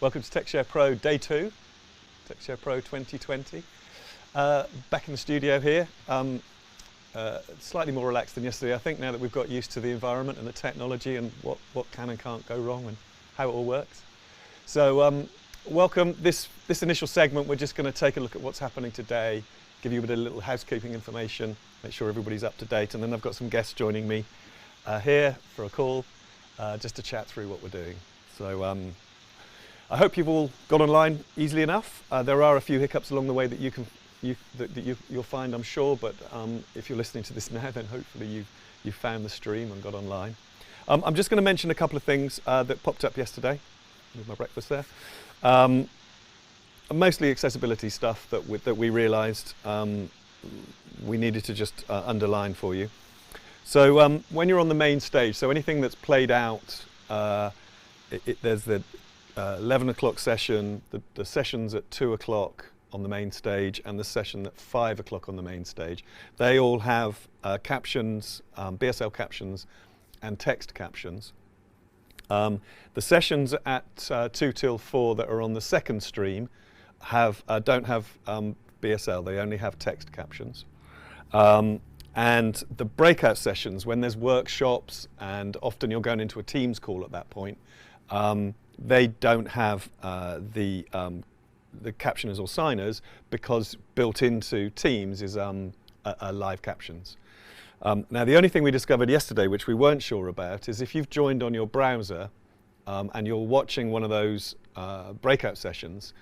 Welcome to TechShare Pro Day 2, TechShare Pro 2020. Back in the studio here, slightly more relaxed than yesterday. I think now that we've got used to the environment and the technology and what can and can't go wrong and how it all works. So welcome. This initial segment, we're just going to take a look at what's happening today, give you a bit of little housekeeping information, make sure everybody's up to date, and then I've got some guests joining me here for a call just to chat through what we're doing. So I hope you've all got online easily enough. There are a few hiccups along the way that you'll find, I'm sure, but if you're listening to this now, then hopefully you've found the stream and got online. I'm just going to mention a couple of things that popped up yesterday with my breakfast there. Mostly accessibility stuff that we realised we needed to just underline for you. So when you're on the main stage, so anything that's played out, there's the 11 o'clock session, the sessions at 2 o'clock on the main stage, and the session at 5 o'clock on the main stage. They all have captions, BSL captions and text captions. The sessions at 2 till 4 that are on the second stream don't have BSL, they only have text captions. And the breakout sessions, when there's workshops, and often you're going into a Teams call at that point, they don't have the captioners or signers, because built into Teams is live captions. Now, the only thing we discovered yesterday, which we weren't sure about, is if you've joined on your browser and you're watching one of those breakout sessions,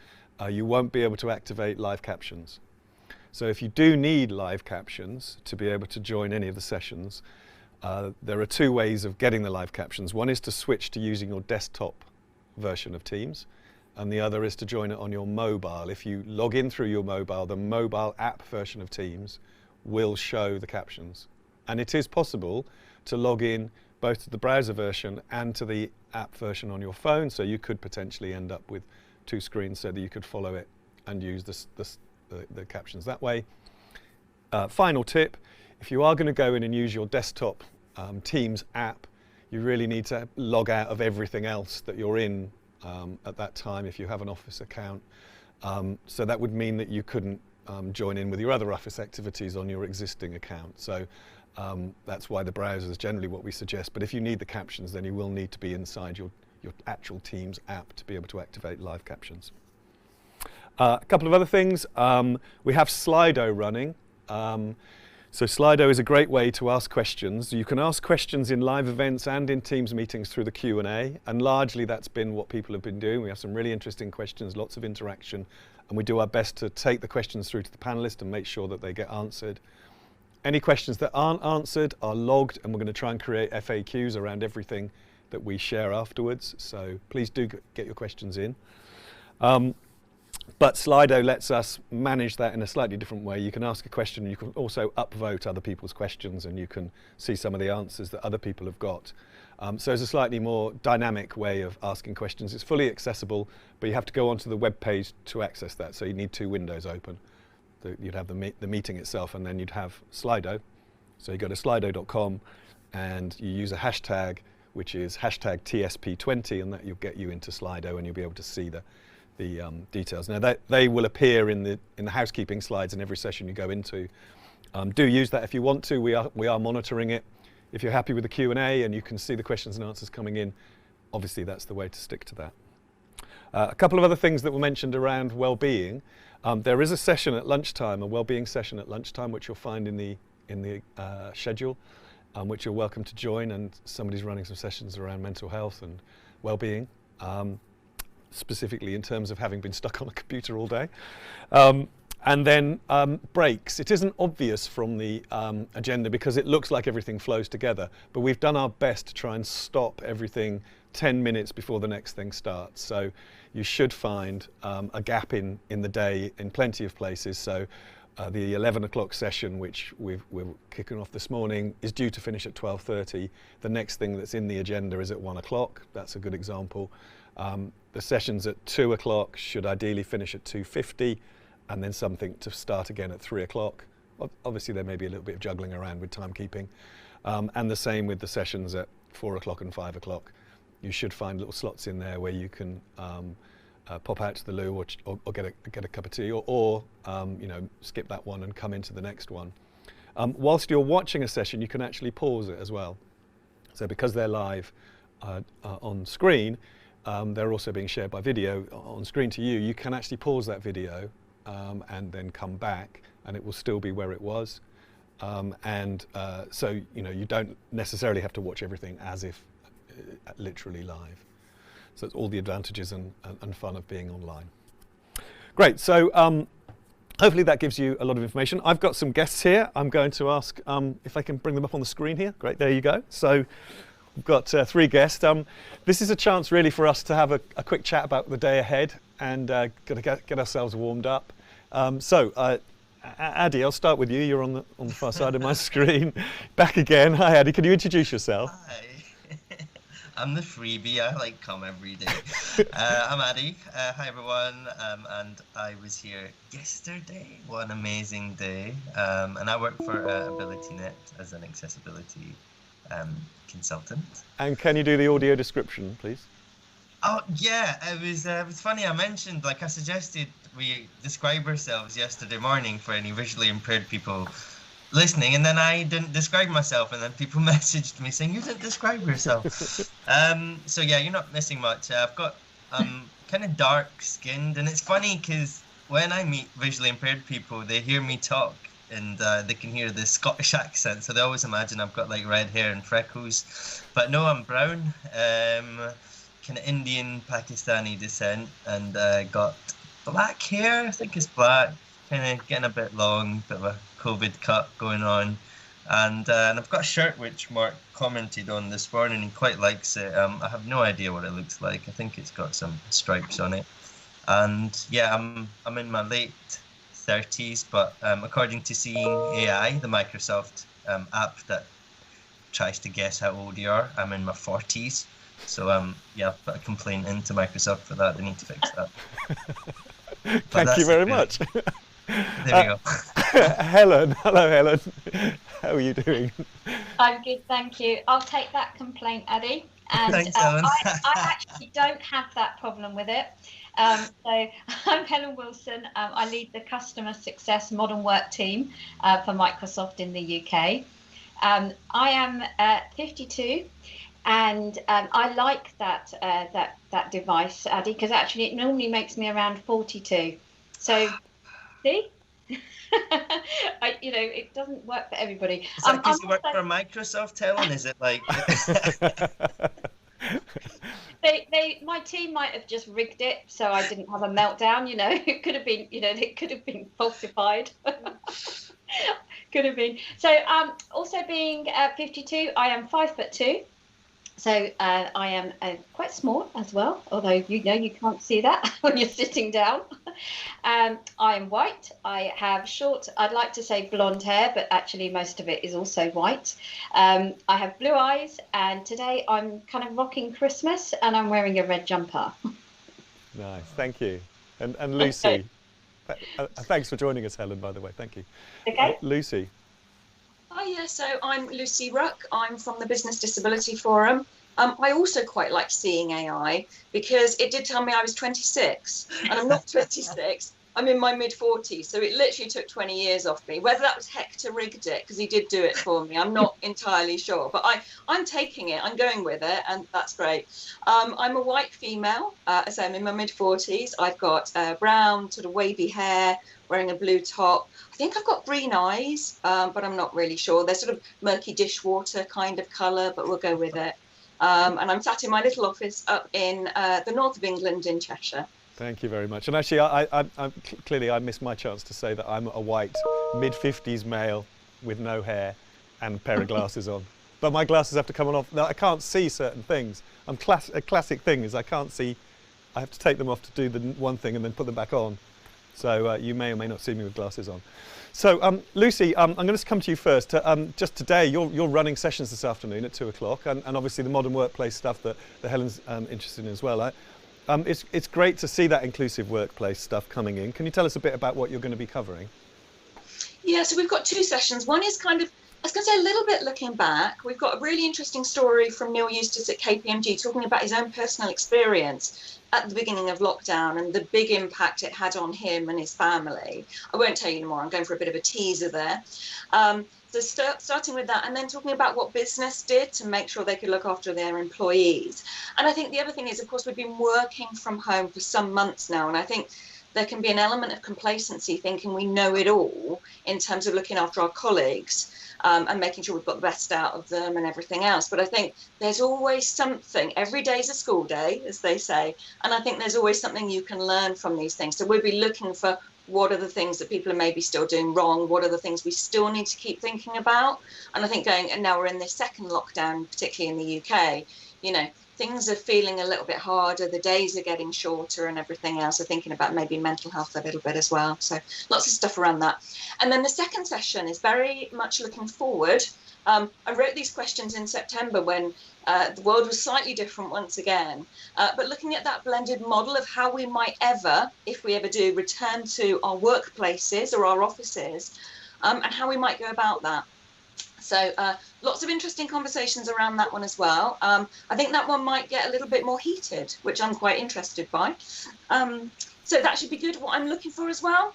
you won't be able to activate live captions. So if you do need live captions to be able to join any of the sessions, there are two ways of getting the live captions. One is to switch to using your desktop version of Teams, and the other is to join it on your mobile. If you log in through your mobile, the mobile app version of Teams will show the captions. And it is possible to log in both to the browser version and to the app version on your phone, so you could potentially end up with two screens so that you could follow it and use the captions that way. Final tip, if you are going to go in and use your desktop Teams app, you really need to log out of everything else that you're in at that time if you have an Office account. So that would mean that you couldn't join in with your other Office activities on your existing account. So that's why the browser is generally what we suggest. But if you need the captions, then you will need to be inside your actual Teams app to be able to activate live captions. A couple of other things. We have Slido running. So Slido is a great way to ask questions. You can ask questions in live events and in Teams meetings through the Q&A, and largely that's been what people have been doing. We have some really interesting questions, lots of interaction, and we do our best to take the questions through to the panelists and make sure that they get answered. Any questions that aren't answered are logged, and we're going to try and create FAQs around everything that we share afterwards, so please do get your questions in. But Slido lets us manage that in a slightly different way. You can ask a question, and you can also upvote other people's questions, and you can see some of the answers that other people have got. So it's a slightly more dynamic way of asking questions. It's fully accessible, but you have to go onto the web page to access that, so you need two windows open. You'd have the meeting itself, and then you'd have Slido. So you go to slido.com, and you use a hashtag, which is hashtag TSP20, and that will get you into Slido, and you'll be able to see the details. Now they will appear in the housekeeping slides in every session you go into. Do use that if you want to. We are monitoring it. If you're happy with the Q&A and you can see the questions and answers coming in, obviously that's the way to stick to that. A couple of other things that were mentioned around well-being. There is a session at lunchtime, a well-being session at lunchtime, which you'll find in the schedule, which you're welcome to join, and somebody's running some sessions around mental health and well-being. Specifically in terms of having been stuck on a computer all day. And then breaks. It isn't obvious from the agenda because it looks like everything flows together, but we've done our best to try and stop everything 10 minutes before the next thing starts. So you should find a gap in the day in plenty of places. So the 11 o'clock session, which we're kicking off this morning, is due to finish at 12:30. The next thing that's in the agenda is at 1 o'clock. That's a good example. The sessions at 2 o'clock should ideally finish at 2:50, and then something to start again at 3 o'clock. Obviously, there may be a little bit of juggling around with timekeeping. And the same with the sessions at 4 o'clock and 5 o'clock. You should find little slots in there where you can pop out to the loo or get a cup of tea, or skip that one and come into the next one. Whilst you're watching a session, you can actually pause it as well. So because they're live on screen, they're also being shared by video on screen to you. You can actually pause that video and then come back, and it will still be where it was. So you don't necessarily have to watch everything as if literally live. So it's all the advantages and fun of being online. Great, so hopefully that gives you a lot of information. I've got some guests here. I'm going to ask if I can bring them up on the screen here. Great, there you go. So we've got 3 guests. This is a chance really for us to have a quick chat about the day ahead and get ourselves warmed up. Addy, I'll start with you. You're on the far side of my screen. Back again. Hi, Addy. Can you introduce yourself? Hi. I'm the freebie. I come every day. I'm Addy. Hi, everyone. And I was here yesterday. What an amazing day. And I work for AbilityNet as an accessibility consultant. And can you do the audio description, please? Oh yeah, it was funny. I suggested we describe ourselves yesterday morning for any visually impaired people listening, and then I didn't describe myself, and then people messaged me saying you didn't describe yourself. So yeah, you're not missing much. I've got kind of dark skinned, and it's funny because when I meet visually impaired people, they hear me talk and they can hear the Scottish accent, so they always imagine I've got like red hair and freckles, but no, I'm brown. Kind of Indian Pakistani descent, and got black hair. I think it's black, kind of getting a bit long, bit of a COVID cut going on, and I've got a shirt which Mark commented on this morning. He quite likes it. I have no idea what it looks like. I think it's got some stripes on it, and yeah, I'm in my late 30s, but according to Seeing AI, the Microsoft app that tries to guess how old you are, I'm in my 40s. So yeah, I've put a complaint into Microsoft for that. They need to fix that. Thank you very much. There we go. Helen, hello Helen. How are you doing? I'm good, thank you. I'll take that complaint, Addy. And Thanks, Helen. I actually don't have that problem with it. So I'm Helen Wilson. I lead the customer success modern work team for Microsoft in the UK. I am 52. And I like that device, Addy, because actually it normally makes me around 42. So, see, it doesn't work for everybody. Is that because you work for Microsoft, Helen? Is it like? My team might have just rigged it so I didn't have a meltdown. It could have been, it could have been falsified. Could have been. So, also being 52, I am 5'2". So I am quite small as well, although you can't see that when you're sitting down. I am white. I have short, I'd like to say blonde hair, but actually most of it is also white. I have blue eyes, and today I'm kind of rocking Christmas, and I'm wearing a red jumper. Nice, thank you. And Lucy, thanks for joining us, Helen, by the way, thank you. Okay. Lucy. Hi, yeah, so I'm Lucy Ruck. I'm from the Business Disability Forum. I also quite like Seeing AI because it did tell me I was 26, and I'm not 26. I'm in my mid-40s, so it literally took 20 years off me. Whether that was Hector rigged it, because he did do it for me, I'm not entirely sure. But I'm taking it, I'm going with it, and that's great. I'm a white female, as I'm in my mid-40s. I've got brown, sort of wavy hair, wearing a blue top. I think I've got green eyes, but I'm not really sure. They're sort of murky dishwater kind of colour, but we'll go with it. And I'm sat in my little office up in the north of England in Cheshire. Thank you very much. And actually, I missed my chance to say that I'm a white mid-50s male with no hair and a pair of glasses on. But my glasses have to come off. Now, I can't see certain things. A classic thing is I can't see. I have to take them off to do the one thing and then put them back on. So you may or may not see me with glasses on. So Lucy, I'm going to come to you first. Just today, you're running sessions this afternoon at 2 o'clock, and obviously the modern workplace stuff that Helen's interested in as well. It's great to see that inclusive workplace stuff coming in. Can you tell us a bit about what you're going to be covering? Yeah, so we've got 2 sessions. One is kind of I was going to say a little bit looking back, we've got a really interesting story from Neil Eustace at KPMG talking about his own personal experience at the beginning of lockdown and the big impact it had on him and his family. I won't tell you more, I'm going for a bit of a teaser there. So starting with that, and then talking about what business did to make sure they could look after their employees. And I think the other thing is, of course, we've been working from home for some months now, and I think there can be an element of complacency thinking we know it all in terms of looking after our colleagues. And making sure we've got the best out of them and everything else. But I think there's always something. Every day's a school day, as they say. And I think there's always something you can learn from these things. So we'll be looking for what are the things that people are maybe still doing wrong? What are the things we still need to keep thinking about? And I think and now we're in this second lockdown, particularly in the UK, things are feeling a little bit harder. The days are getting shorter and everything else. So thinking about maybe mental health a little bit as well. So lots of stuff around that. And then the second session is very much looking forward. I wrote these questions in September when the world was slightly different once again. But looking at that blended model of how we might ever, if we ever do, return to our workplaces or our offices, and how we might go about that. So lots of interesting conversations around that one as well. I think that one might get a little bit more heated, which I'm quite interested by. So that should be good. What I'm looking for as well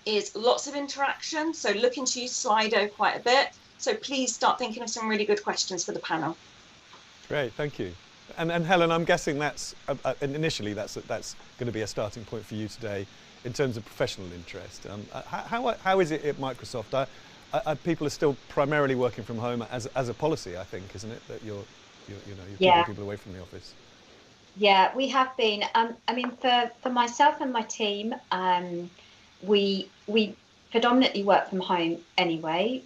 is lots of interaction. So looking to use Slido quite a bit. So please start thinking of some really good questions for the panel. Great, thank you. And Helen, I'm guessing that's initially that's going to be a starting point for you today in terms of professional interest. How is it at Microsoft? People are still primarily working from home as a policy, I think, isn't it? That you're keeping people away from the office. Yeah, we have been. I mean, for myself and my team, we predominantly work from home anyway,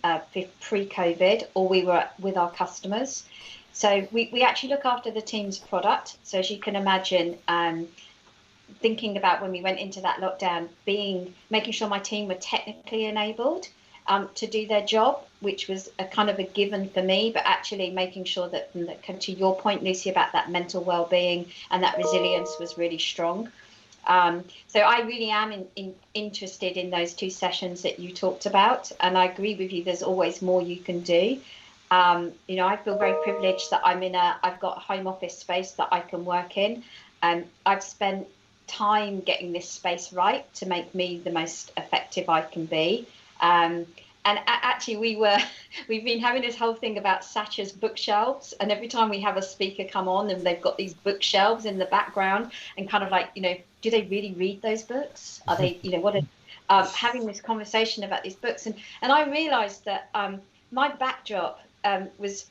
pre-COVID, or we were with our customers. So we actually look after the team's product. So as you can imagine, thinking about when we went into that lockdown, making sure my team were technically enabled to do their job, which was a kind of a given for me, but actually making sure that, to your point, Lucy, about that mental well-being and that resilience was really strong. So I really am interested in those two sessions that you talked about, and I agree with you. There's always more you can do. I feel very privileged that I've got a home office space that I can work in, and I've spent time getting this space right to make me the most effective I can be. And actually, we've been having this whole thing about Satcha's bookshelves, and every time we have a speaker come on and they've got these bookshelves in the background, and kind of like, do they really read those books? Are they, having this conversation about these books, and I realised that my backdrop was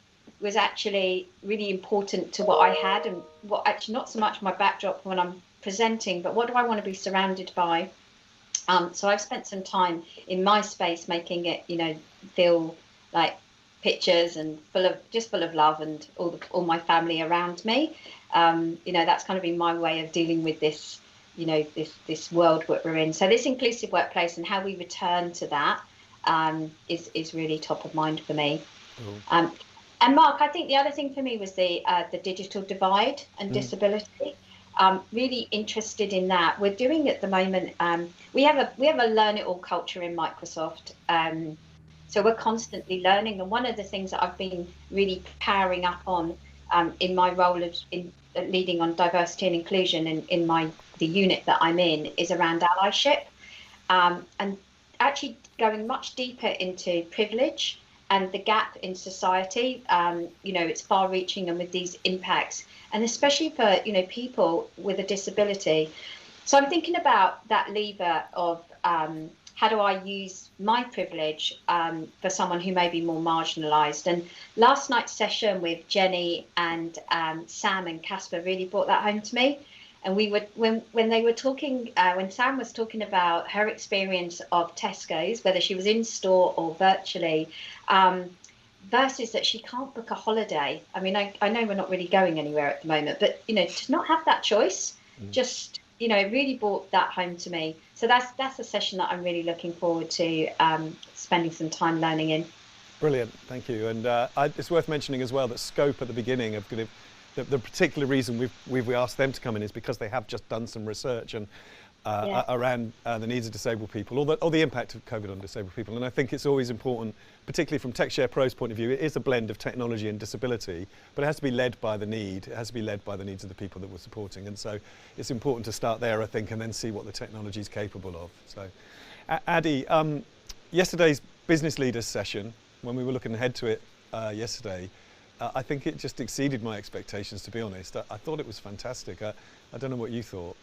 actually really important to what I had, and what actually not so much my backdrop when I'm presenting, but what do I want to be surrounded by. So I've spent some time in my space making it, feel like pictures and full of love and all my family around me. That's kind of been my way of dealing with this, this world that we're in. So this inclusive workplace and how we return to that is really top of mind for me. And Mark, I think the other thing for me was the digital divide and disability. Really interested in that. We're doing at the moment. We have a learn it all culture in Microsoft. So we're constantly learning. And one of the things that I've been really powering up on in my role of leading on diversity and inclusion in the unit that I'm in is around allyship, and actually going much deeper into privilege and the gap in society. It's far-reaching and with these impacts. And especially for, people with a disability. So I'm thinking about that lever of how do I use my privilege for someone who may be more marginalised. And last night's session with Jenny and Sam and Casper really brought that home to me. And we were when they were talking, when Sam was talking about her experience of Tesco's, whether she was in store or virtually, versus that she can't book a holiday. I mean, I know we're not really going anywhere at the moment, but to not have that choice, just really brought that home to me. So that's a session that I'm really looking forward to spending some time learning in. Brilliant, thank you. And it's worth mentioning as well that Scope at the beginning of the particular reason we asked them to come in is because they have just done some research, and around the needs of disabled people, or the impact of COVID on disabled people. And I think it's always important, particularly from TechShare Pro's point of view, it is a blend of technology and disability, but it has to be led by the need. It has to be led by the needs of the people that we're supporting. And so it's important to start there, I think, and then see what the technology is capable of. So, Addy, yesterday's business leaders session, when we were looking ahead to it yesterday, I think it just exceeded my expectations, to be honest. I thought it was fantastic. I don't know what you thought.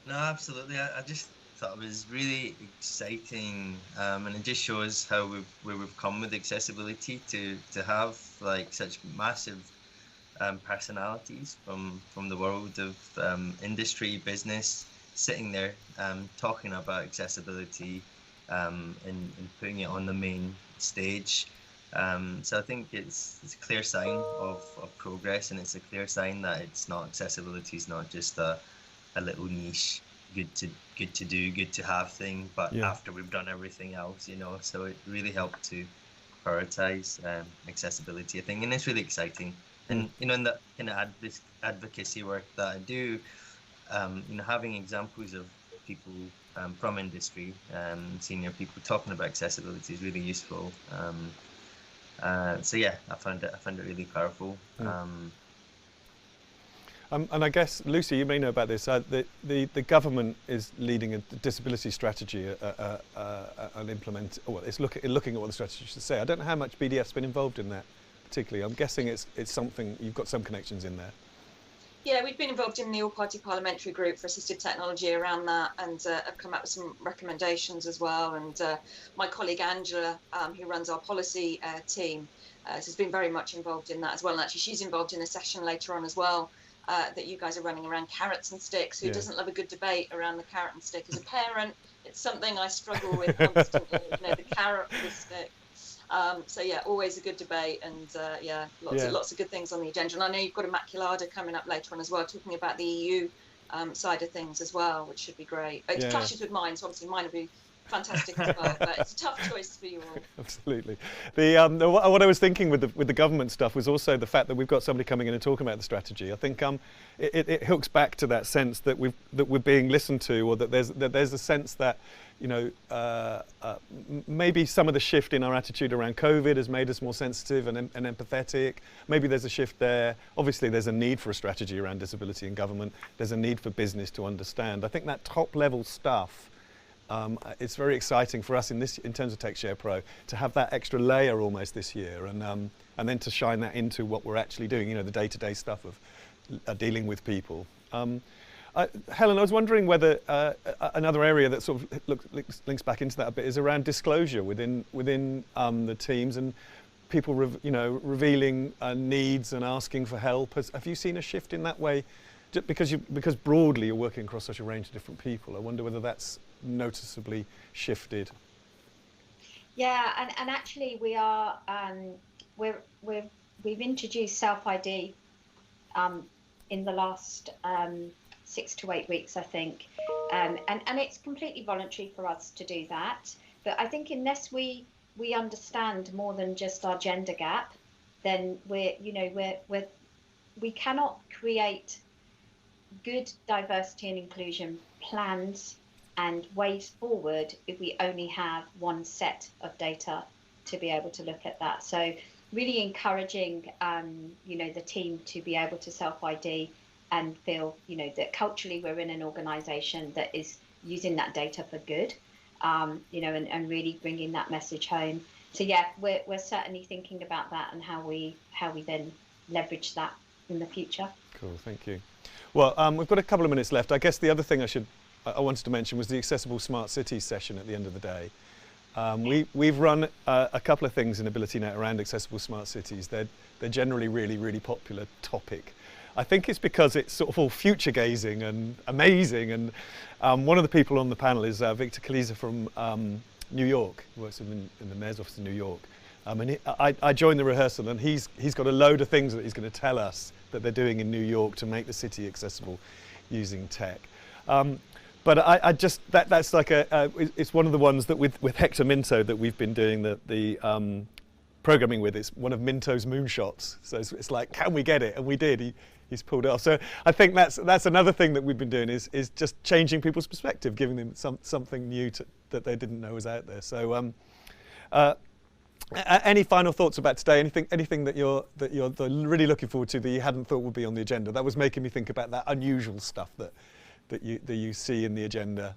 No, absolutely. I just thought it was really exciting, and it just shows how where we've come with accessibility to have like such massive personalities from the world of industry, business, sitting there talking about accessibility and putting it on the main stage. So I think it's a clear sign of progress, and it's a clear sign that it's not accessibility is not just a little niche, good to do, good to have thing, but after we've done everything else, so it really helped to prioritize accessibility, I think, and it's really exciting. And in the kind of advocacy work that I do, having examples of people from industry, senior people talking about accessibility is really useful. So yeah, I found it really powerful. And I guess, Lucy, you may know about this. The government is leading a disability strategy and it's looking at what the strategy should say. I don't know how much BDF's been involved in that particularly. I'm guessing it's something, you've got some connections in there. Yeah, we've been involved in the all-party parliamentary group for assistive technology around that, and have come up with some recommendations as well. And my colleague Angela, who runs our policy team, has been very much involved in that as well. And actually, she's involved in a session later on as well that you guys are running around carrots and sticks. Who doesn't love a good debate around the carrot and stick? As a parent, it's something I struggle with constantly. The carrot or the stick. So yeah, always a good debate, and lots of good things on the agenda. And I know you've got a Maculada coming up later on as well, talking about the EU side of things as well, which should be great. It clashes with mine, so obviously mine will be fantastic as well. But it's a tough choice for you all. Absolutely. What I was thinking with the government stuff was also the fact that we've got somebody coming in and talking about the strategy. I think it hooks back to that sense that we're being listened to, or that there's a sense that maybe some of the shift in our attitude around COVID has made us more sensitive and empathetic. Maybe there's a shift there. Obviously, there's a need for a strategy around disability in government. There's a need for business to understand. I think that top level stuff, it's very exciting for us in terms of TechShare Pro to have that extra layer almost this year, and then to shine that into what we're actually doing. The day-to-day stuff of dealing with people. Helen, I was wondering whether another area that sort of links back into that a bit is around disclosure within the teams, and people revealing needs and asking for help. Have you seen a shift in that way? Just because broadly you're working across such a range of different people, I wonder whether that's noticeably shifted. Yeah, and actually we are we've introduced self-ID in the last 6 to 8 weeks, I think, and it's completely voluntary for us to do that. But I think unless we understand more than just our gender gap, then we cannot create good diversity and inclusion plans and ways forward if we only have one set of data to be able to look at that. So really encouraging the team to be able to self-ID and feel that culturally we're in an organization that is using that data for good, and really bringing that message home. So yeah, we're certainly thinking about that and how we then leverage that in the future. Cool, thank you. Well, we've got a couple of minutes left. I guess the other thing I wanted to mention was the Accessible Smart Cities session at the end of the day. We've run a couple of things in AbilityNet around accessible smart cities. They're generally really, really popular topic. I think it's because it's sort of all future gazing and amazing. And one of the people on the panel is Victor Kaliza from New York, who works in the mayor's office in New York. And I joined the rehearsal, and he's got a load of things that he's going to tell us that they're doing in New York to make the city accessible using tech. But I just that's like it's one of the ones that with Hector Minto that we've been doing the programming with. It's one of Minto's moonshots. So it's like, can we get it? And we did. He's pulled it off. So I think that's another thing that we've been doing is just changing people's perspective, giving them something new that they didn't know was out there. So any final thoughts about today? Anything that you're really looking forward to that you hadn't thought would be on the agenda? That was making me think about that unusual stuff that you see in the agenda.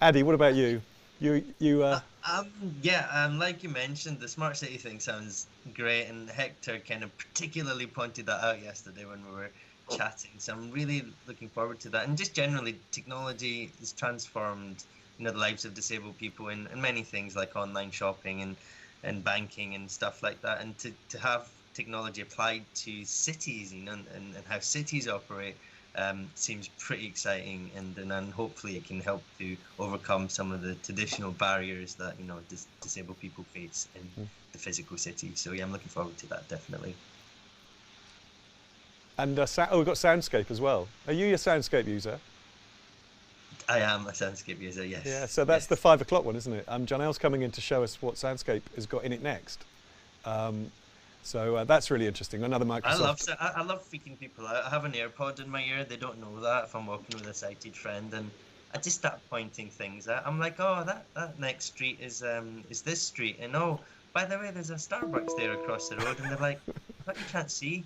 Addy, what about you? Like you mentioned, the smart city thing sounds great, and Hector kind of particularly pointed that out yesterday when we were chatting. So I'm really looking forward to that. And just generally, technology has transformed, the lives of disabled people in many things like online shopping and banking and stuff like that. And to have technology applied to cities, and how cities operate. Seems pretty exciting, and hopefully it can help to overcome some of the traditional barriers that disabled people face in the physical city. So yeah, I'm looking forward to that, definitely. And we've got Soundscape as well. Are you a Soundscape user? I am a Soundscape user, yes. Yeah, so that's the 5 o'clock one, isn't it? Janelle's coming in to show us what Soundscape has got in it next. So that's really interesting. Another Microsoft. I love freaking people out. I have an AirPod in my ear. They don't know that if I'm walking with a sighted friend, and I just start pointing things out. I'm like, oh, that next street is this street, and oh, by the way, there's a Starbucks there across the road, and they're like, but you can't see.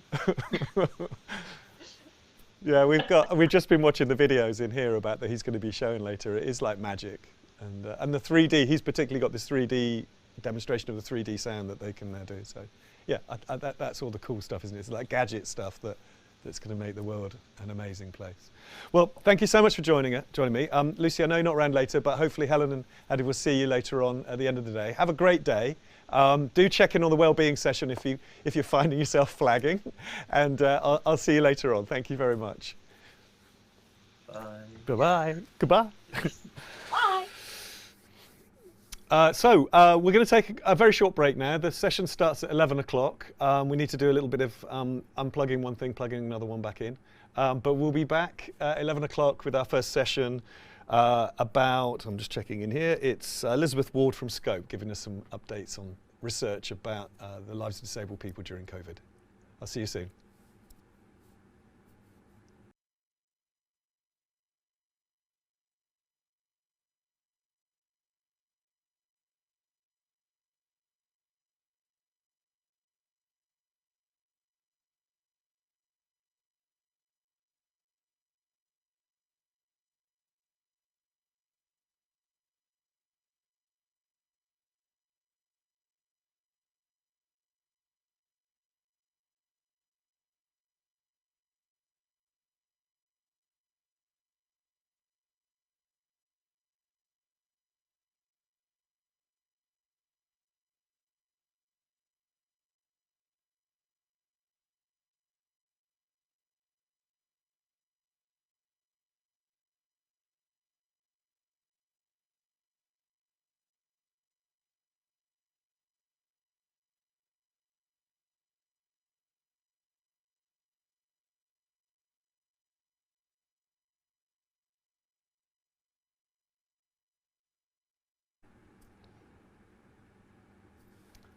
Yeah, we've just been watching the videos in here about that he's going to be showing later. It is like magic, and the 3D. He's particularly got this 3D demonstration of the 3D sound that they can now do. So. Yeah, that's all the cool stuff, isn't it? It's like gadget stuff that's going to make the world an amazing place. Well, thank you so much for joining me. Lucy, I know you're not around later, but hopefully Helen and Addy will see you later on at the end of the day. Have a great day. Do check in on the wellbeing session if you're finding yourself flagging, and I'll see you later on. Thank you very much. Bye. Bye-bye. Goodbye. Bye. We're going to take a very short break now. The session starts at 11 o'clock. We need to do a little bit of unplugging one thing, plugging another one back in. But we'll be back at 11 o'clock with our first session about, I'm just checking in here, it's Elizabeth Ward from Scope giving us some updates on research about the lives of disabled people during COVID. I'll see you soon.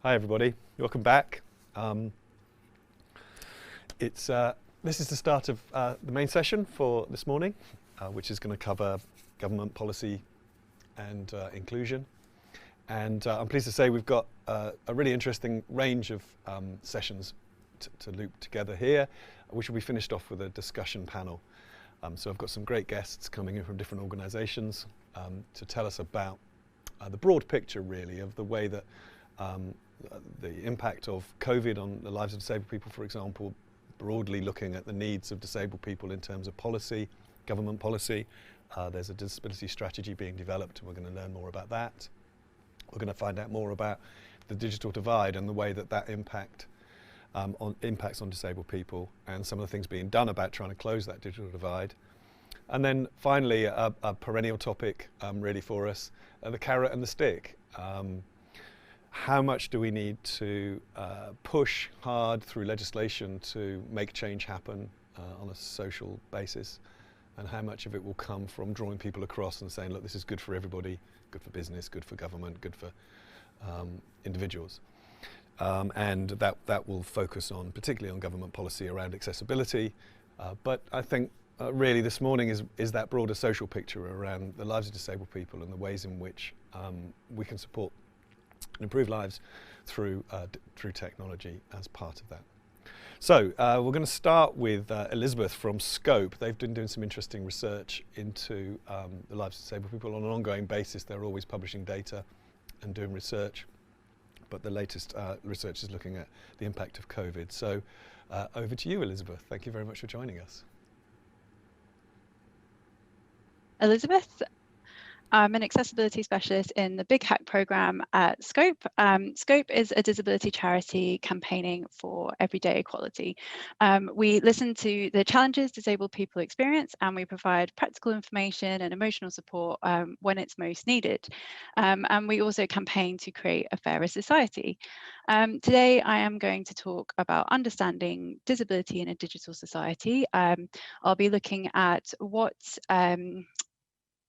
Hi everybody, welcome back. This is the start of the main session for this morning, which is going to cover government policy and inclusion. And I'm pleased to say we've got a really interesting range of sessions to loop together here, which will be finished off with a discussion panel. So I've got some great guests coming in from different organisations to tell us about the broad picture really of the way that the impact of COVID on the lives of disabled people, for example, broadly looking at the needs of disabled people in terms of policy, government policy. There's a disability strategy being developed, and we're going to learn more about that. We're going to find out more about the digital divide and the way that impacts on disabled people, and some of the things being done about trying to close that digital divide. And then finally, a perennial topic really for us, the carrot and the stick. How much do we need to push hard through legislation to make change happen on a social basis, and how much of it will come from drawing people across and saying, look, this is good for everybody, good for business, good for government, good for individuals. and that will focus on, particularly on government policy around accessibility. But I think really this morning is that broader social picture around the lives of disabled people and the ways in which we can support and improve lives through technology as part of that. So we're going to start with Elizabeth from Scope. They've been doing some interesting research into the lives of disabled people on an ongoing basis. They're always publishing data and doing research, but the latest research is looking at the impact of COVID. So over to you, Elizabeth. Thank you very much for joining us. Elizabeth. I'm an accessibility specialist in the Big Hack program at Scope. Scope is a disability charity campaigning for everyday equality. We listen to the challenges disabled people experience, and we provide practical information and emotional support when it's most needed. And we also campaign to create a fairer society. Today, I am going to talk about understanding disability in a digital society. I'll be looking at what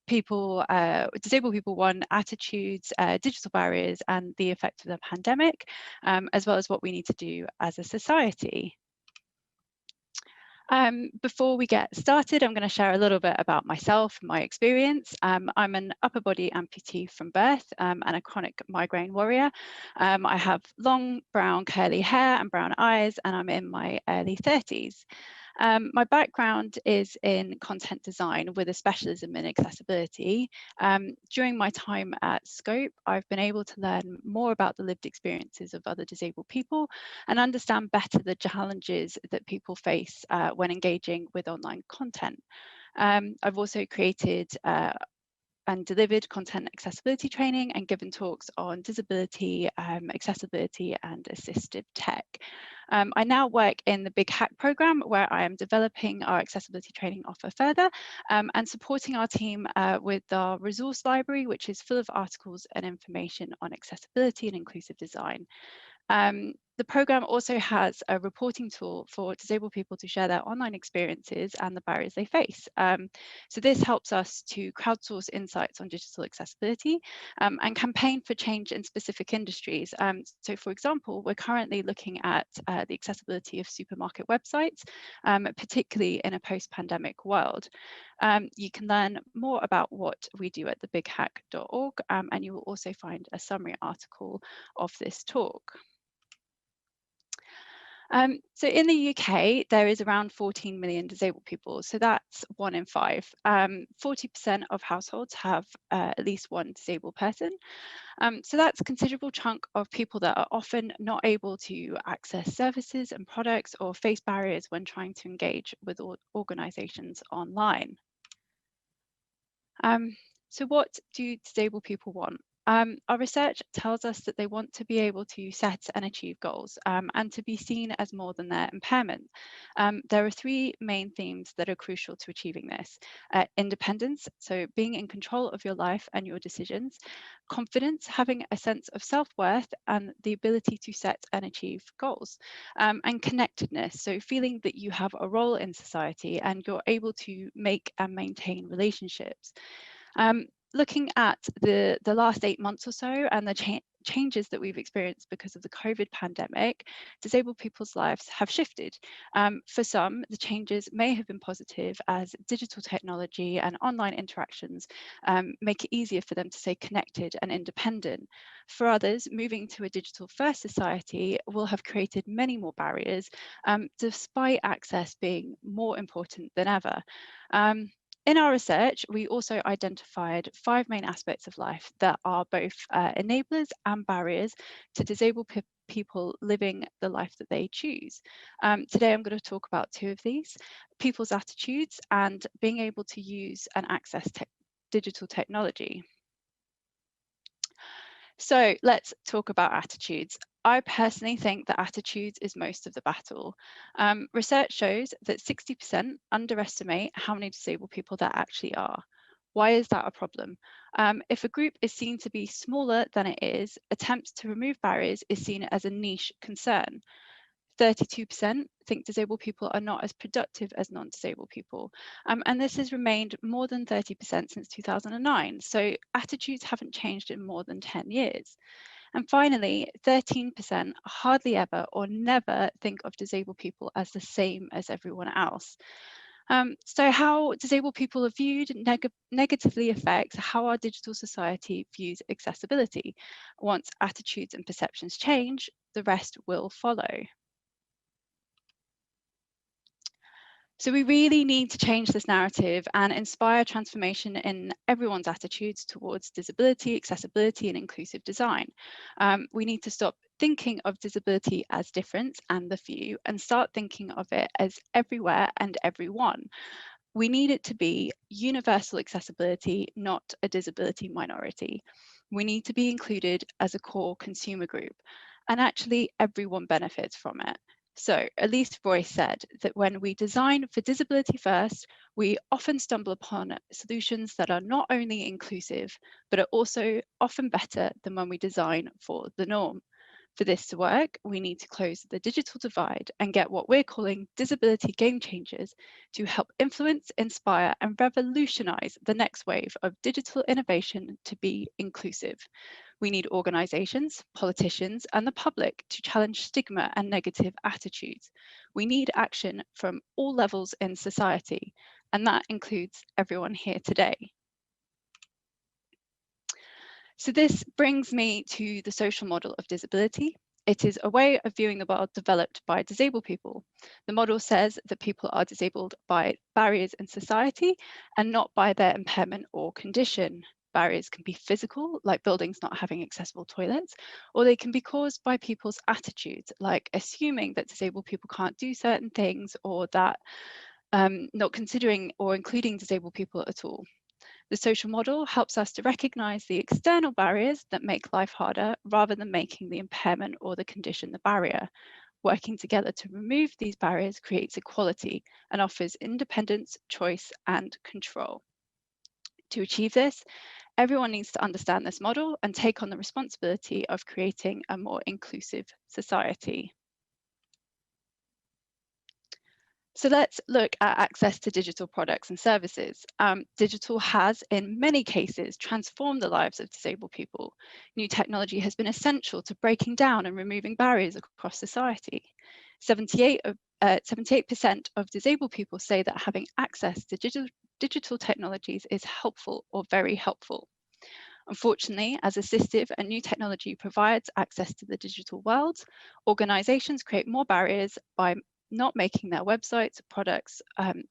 disabled people want, attitudes, digital barriers, and the effect of the pandemic, as well as what we need to do as a society. Before we get started, I'm going to share a little bit about myself, my experience. I'm an upper body amputee from birth and a chronic migraine warrior. I have long brown curly hair and brown eyes, and I'm in my early 30s. My background is in content design with a specialism in accessibility. During my time at Scope, I've been able to learn more about the lived experiences of other disabled people and understand better the challenges that people face when engaging with online content. I've also created and delivered content accessibility training and given talks on disability, accessibility and assistive tech. I now work in the Big Hack program, where I am developing our accessibility training offer further and supporting our team with our resource library, which is full of articles and information on accessibility and inclusive design. The program also has a reporting tool for disabled people to share their online experiences and the barriers they face. So this helps us to crowdsource insights on digital accessibility and campaign for change in specific industries. So for example, we're currently looking at the accessibility of supermarket websites, particularly in a post-pandemic world. You can learn more about what we do at thebighack.org, and you will also find a summary article of this talk. So in the UK, there is around 14 million disabled people. So that's 1 in 5. 40% of households have at least one disabled person. So that's a considerable chunk of people that are often not able to access services and products or face barriers when trying to engage with organisations online. So what do disabled people want? Our research tells us that they want to be able to set and achieve goals and to be seen as more than their impairment. There are 3 main themes that are crucial to achieving this. Independence, so being in control of your life and your decisions. Confidence, having a sense of self-worth and the ability to set and achieve goals. And connectedness, so feeling that you have a role in society and you're able to make and maintain relationships. Looking at the last 8 months or so and the changes that we've experienced because of the COVID pandemic, disabled people's lives have shifted. For some, the changes may have been positive as digital technology and online interactions make it easier for them to stay connected and independent. For others, moving to a digital first society will have created many more barriers, despite access being more important than ever. In our research, we also identified 5 main aspects of life that are both enablers and barriers to disabled people living the life that they choose. Today, I'm going to talk about 2 of these: people's attitudes and being able to use and access digital technology. So let's talk about attitudes. I personally think that attitudes is most of the battle. Research shows that 60% underestimate how many disabled people there actually are. Why is that a problem? If a group is seen to be smaller than it is, attempts to remove barriers is seen as a niche concern. 32% think disabled people are not as productive as non-disabled people. And this has remained more than 30% since 2009. So attitudes haven't changed in more than 10 years. And finally, 13% hardly ever or never think of disabled people as the same as everyone else. So how disabled people are viewed negatively affects how our digital society views accessibility. Once attitudes and perceptions change, the rest will follow. So we really need to change this narrative and inspire transformation in everyone's attitudes towards disability, accessibility, and inclusive design. We need to stop thinking of disability as difference and the few and start thinking of it as everywhere and everyone. We need it to be universal accessibility, not a disability minority. We need to be included as a core consumer group, and actually everyone benefits from it. So Elise Royce said that when we design for disability first, we often stumble upon solutions that are not only inclusive, but are also often better than when we design for the norm. For this to work, we need to close the digital divide and get what we're calling disability game changers to help influence, inspire, and revolutionize the next wave of digital innovation to be inclusive. We need organizations, politicians, and the public to challenge stigma and negative attitudes. We need action from all levels in society, and that includes everyone here today. So this brings me to the social model of disability. It is a way of viewing the world developed by disabled people. The model says that people are disabled by barriers in society and not by their impairment or condition. Barriers can be physical, like buildings not having accessible toilets, or they can be caused by people's attitudes, like assuming that disabled people can't do certain things, or that not considering or including disabled people at all. The social model helps us to recognize the external barriers that make life harder rather than making the impairment or the condition the barrier. Working together to remove these barriers creates equality and offers independence, choice, and control. To achieve this, everyone needs to understand this model and take on the responsibility of creating a more inclusive society. So let's look at access to digital products and services. Digital has, in many cases, transformed the lives of disabled people. New technology has been essential to breaking down and removing barriers across society. 78% of disabled people say that having access to digital technologies is helpful or very helpful. Unfortunately, as assistive and new technology provides access to the digital world, organizations create more barriers by not making their websites, products,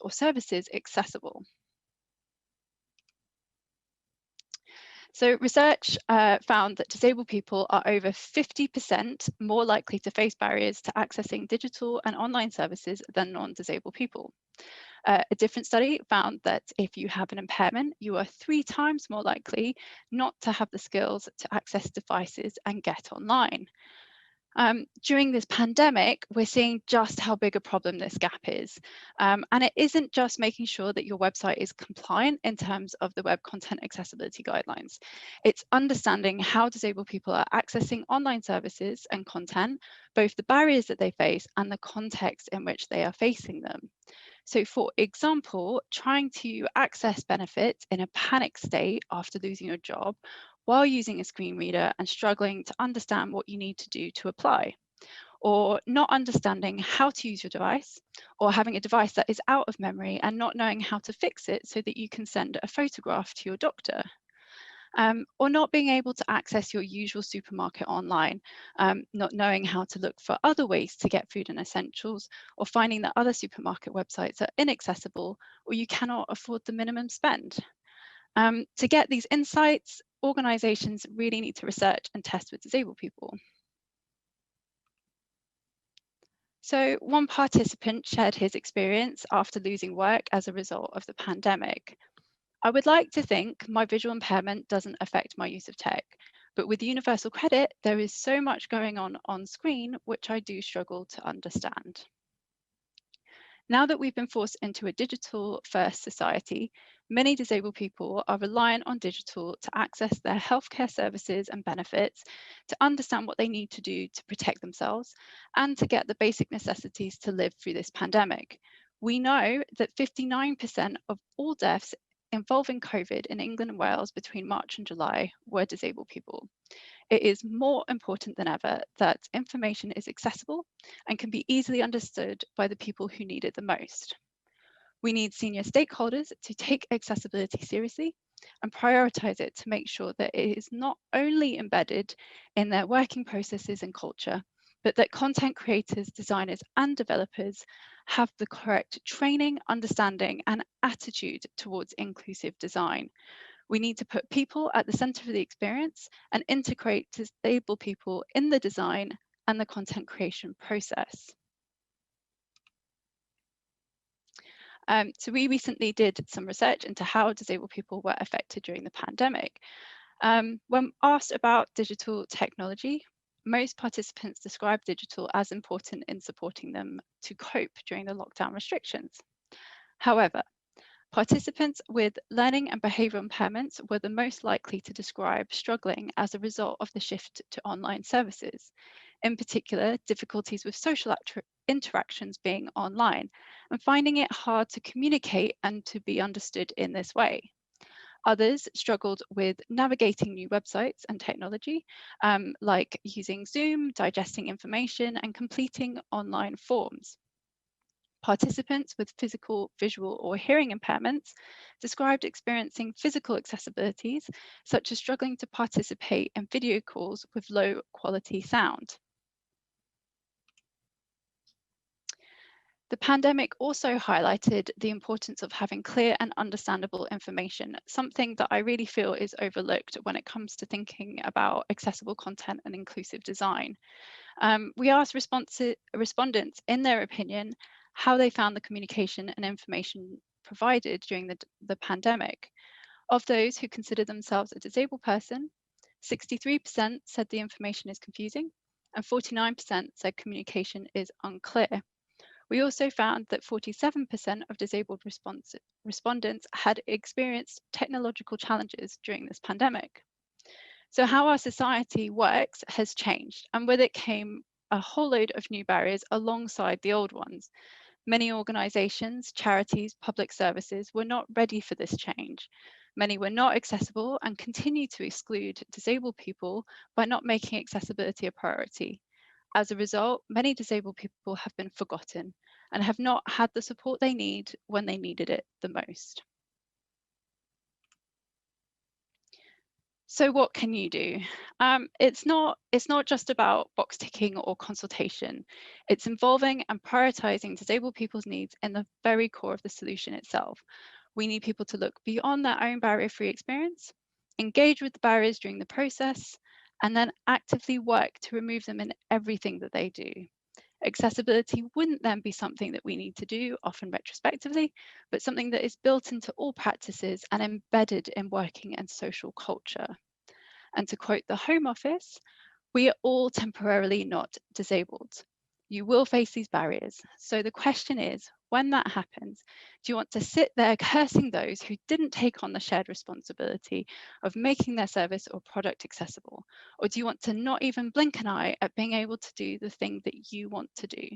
or services accessible. So research found that disabled people are over 50% more likely to face barriers to accessing digital and online services than non-disabled people. A different study found that if you have an impairment, you are 3 times more likely not to have the skills to access devices and get online. During this pandemic, we're seeing just how big a problem this gap is. And it isn't just making sure that your website is compliant in terms of the Web Content Accessibility Guidelines. It's understanding how disabled people are accessing online services and content, both the barriers that they face and the context in which they are facing them. So for example, trying to access benefits in a panic state after losing your job while using a screen reader and struggling to understand what you need to do to apply, or not understanding how to use your device, or having a device that is out of memory and not knowing how to fix it so that you can send a photograph to your doctor. Or not being able to access your usual supermarket online, not knowing how to look for other ways to get food and essentials, or finding that other supermarket websites are inaccessible or you cannot afford the minimum spend. To get these insights, organizations really need to research and test with disabled people. So one participant shared his experience after losing work as a result of the pandemic. I would like to think my visual impairment doesn't affect my use of tech, but with universal credit, there is so much going on screen, which I do struggle to understand. Now that we've been forced into a digital-first society, many disabled people are reliant on digital to access their healthcare services and benefits, to understand what they need to do to protect themselves, and to get the basic necessities to live through this pandemic. We know that 59% of all deaths involving COVID in England and Wales between March and July were disabled people. It is more important than ever that information is accessible and can be easily understood by the people who need it the most. We need senior stakeholders to take accessibility seriously and prioritize it to make sure that it is not only embedded in their working processes and culture, but that content creators, designers, and developers have the correct training, understanding, and attitude towards inclusive design. We need to put people at the center of the experience and integrate disabled people in the design and the content creation process. So we recently did some research into how disabled people were affected during the pandemic. When asked about digital technology, most participants described digital as important in supporting them to cope during the lockdown restrictions. However, participants with learning and behavioural impairments were the most likely to describe struggling as a result of the shift to online services. In particular, difficulties with social interactions being online and finding it hard to communicate and to be understood in this way. Others struggled with navigating new websites and technology, like using Zoom, digesting information, and completing online forms. Participants with physical, visual, or hearing impairments described experiencing physical accessibilities, such as struggling to participate in video calls with low quality sound. The pandemic also highlighted the importance of having clear and understandable information, something that I really feel is overlooked when it comes to thinking about accessible content and inclusive design. We asked respondents in their opinion how they found the communication and information provided during the pandemic. Of those who consider themselves a disabled person, 63% said the information is confusing and 49% said communication is unclear. We also found that 47% of disabled respondents had experienced technological challenges during this pandemic. So how our society works has changed, and with it came a whole load of new barriers alongside the old ones. Many organisations, charities, public services were not ready for this change. Many were not accessible and continue to exclude disabled people by not making accessibility a priority. As a result, many disabled people have been forgotten and have not had the support they need when they needed it the most. So what can you do? It's not just about box ticking or consultation. It's involving and prioritizing disabled people's needs in the very core of the solution itself. We need people to look beyond their own barrier-free experience, engage with the barriers during the process, and then actively work to remove them in everything that they do. Accessibility wouldn't then be something that we need to do, often retrospectively, but something that is built into all practices and embedded in working and social culture. And to quote the Home Office, we are all temporarily not disabled. You will face these barriers. So the question is, when that happens, do you want to sit there cursing those who didn't take on the shared responsibility of making their service or product accessible? Or do you want to not even blink an eye at being able to do the thing that you want to do?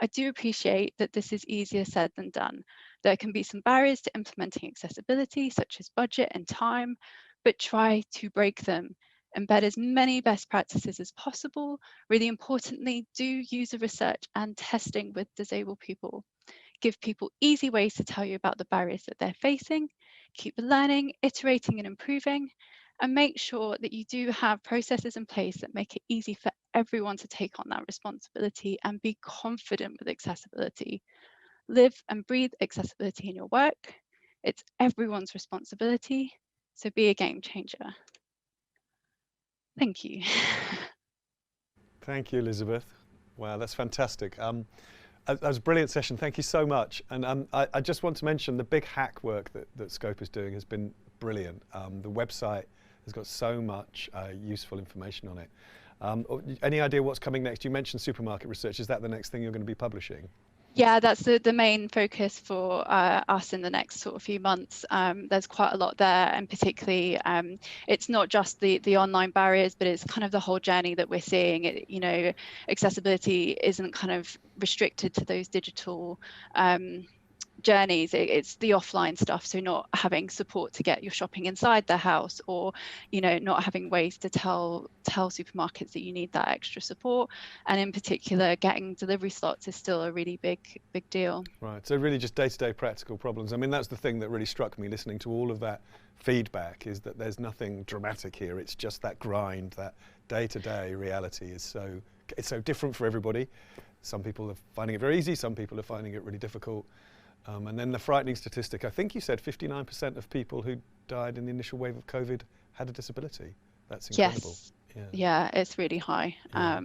I do appreciate that this is easier said than done. There can be some barriers to implementing accessibility, such as budget and time, but try to break them. Embed as many best practices as possible. Really importantly, do user research and testing with disabled people. Give people easy ways to tell you about the barriers that they're facing. Keep learning, iterating and improving, and make sure that you do have processes in place that make it easy for everyone to take on that responsibility and be confident with accessibility. Live and breathe accessibility in your work. It's everyone's responsibility, so be a game changer. Thank you. Thank you, Elizabeth. Wow, that's fantastic. That was a brilliant session. Thank you so much. And I just want to mention the big hack work that Scope is doing has been brilliant. The website has got so much useful information on it. Any idea what's coming next? You mentioned supermarket research. Is that the next thing you're going to be publishing? Yeah, that's the main focus for us in the next sort of few months. There's quite a lot there, and particularly it's not just the online barriers, but it's kind of the whole journey that we're seeing. You know, accessibility isn't kind of restricted to those digital journeys. It's the offline stuff, so not having support to get your shopping inside the house, or not having ways to tell supermarkets that you need that extra support, and in particular getting delivery slots is still a really big deal. Right, so really just day-to-day practical problems. I mean, that's the thing that really struck me listening to all of that feedback, is that there's nothing dramatic here. It's just that grind, that day-to-day reality is it's so different for everybody. Some people are finding it very easy, some people are finding it really difficult. And then the frightening statistic, I think you said 59% of people who died in the initial wave of COVID had a disability. That's incredible. Yes. Yeah, it's really high. Yeah.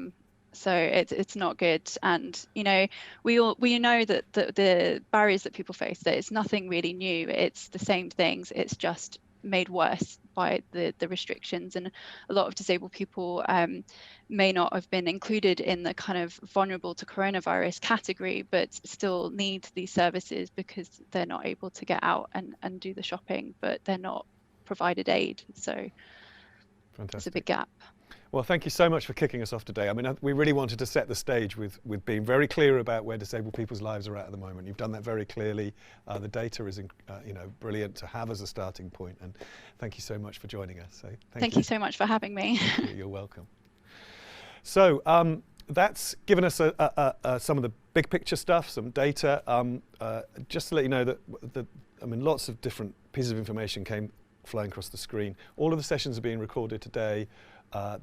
So it's not good, and we know that the barriers that people face, that it's nothing really new. It's the same things. It's just made worse by the restrictions, and a lot of disabled people may not have been included in the kind of vulnerable to coronavirus category, but still need these services because they're not able to get out and do the shopping, but they're not provided aid. So fantastic. It's a big gap. Well, thank you so much for kicking us off today. I mean, we really wanted to set the stage with being very clear about where disabled people's lives are at the moment. You've done that very clearly. The data is, brilliant to have as a starting point. And thank you so much for joining us. So thank you so much for having me. You're welcome. So that's given us some of the big picture stuff, some data. Just to let you know that lots of different pieces of information came flying across the screen. All of the sessions are being recorded today.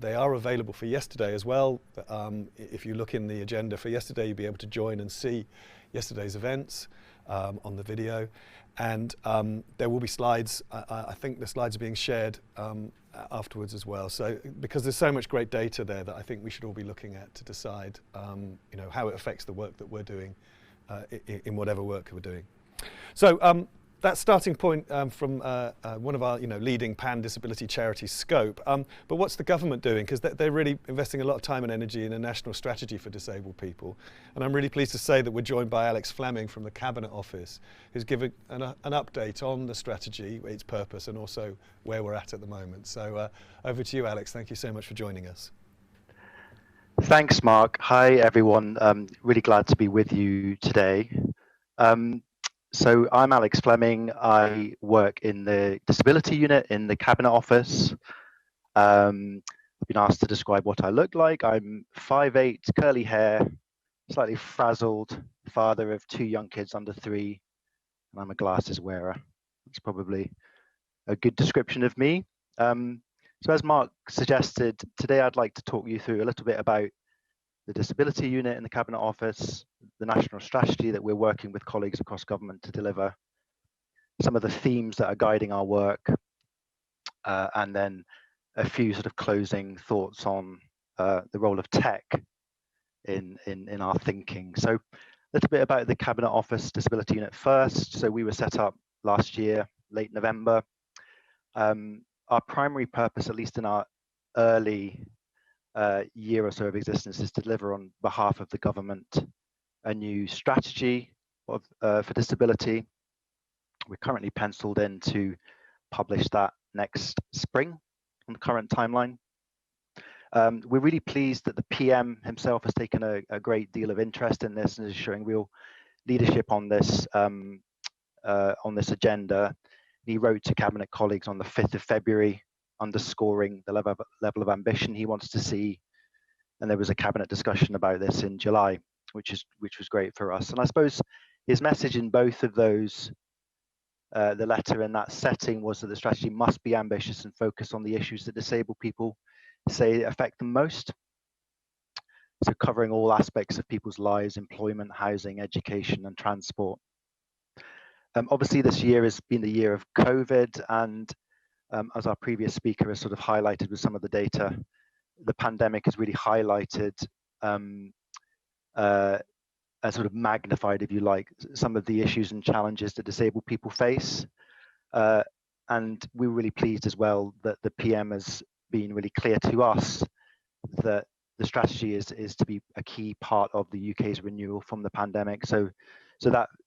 They are available for yesterday as well. If you look in the agenda for yesterday, you'll be able to join and see yesterday's events on the video. And there will be slides. I think the slides are being shared afterwards as well. So because there's so much great data there that I think we should all be looking at to decide how it affects the work that we're doing in whatever work we're doing. So that starting point from one of our leading pan-disability charities, Scope. But what's the government doing? Because they're really investing a lot of time and energy in a national strategy for disabled people. And I'm really pleased to say that we're joined by Alex Fleming from the Cabinet Office, who's giving an update on the strategy, its purpose, and also where we're at the moment. So over to you, Alex. Thank you so much for joining us. Thanks, Mark. Hi, everyone. Really glad to be with you today. So I'm Alex Fleming. I work in the disability unit in the Cabinet Office. I've been asked to describe what I look like. I'm 5'8", curly hair, slightly frazzled, father of 2 young kids under 3, and I'm a glasses wearer. That's probably a good description of me. So as Mark suggested, today I'd like to talk you through a little bit about the disability unit in the Cabinet Office, the national strategy that we're working with colleagues across government to deliver, some of the themes that are guiding our work, and then a few sort of closing thoughts on the role of tech in our thinking. So a little bit about the Cabinet Office Disability Unit first. So we were set up last year, late November. Our primary purpose, at least in our early year or so of existence, is to deliver on behalf of the government a new strategy for disability. We're currently penciled in to publish that next spring on the current timeline. We're really pleased that the PM himself has taken a great deal of interest in this and is showing real leadership on this agenda. He wrote to Cabinet colleagues on the 5th of February, underscoring the level of ambition he wants to see, and there was a Cabinet discussion about this in July, which was great for us. And I suppose his message in both of those, the letter and that setting, was that the strategy must be ambitious and focus on the issues that disabled people say affect them most. So covering all aspects of people's lives: employment, housing, education, and transport. Obviously, this year has been the year of COVID, and as our previous speaker has sort of highlighted with some of the data, the pandemic has really highlighted and sort of magnified, if you like, some of the issues and challenges that disabled people face. And we're really pleased as well that the PM has been really clear to us that the strategy is to be a key part of the UK's renewal from the pandemic. So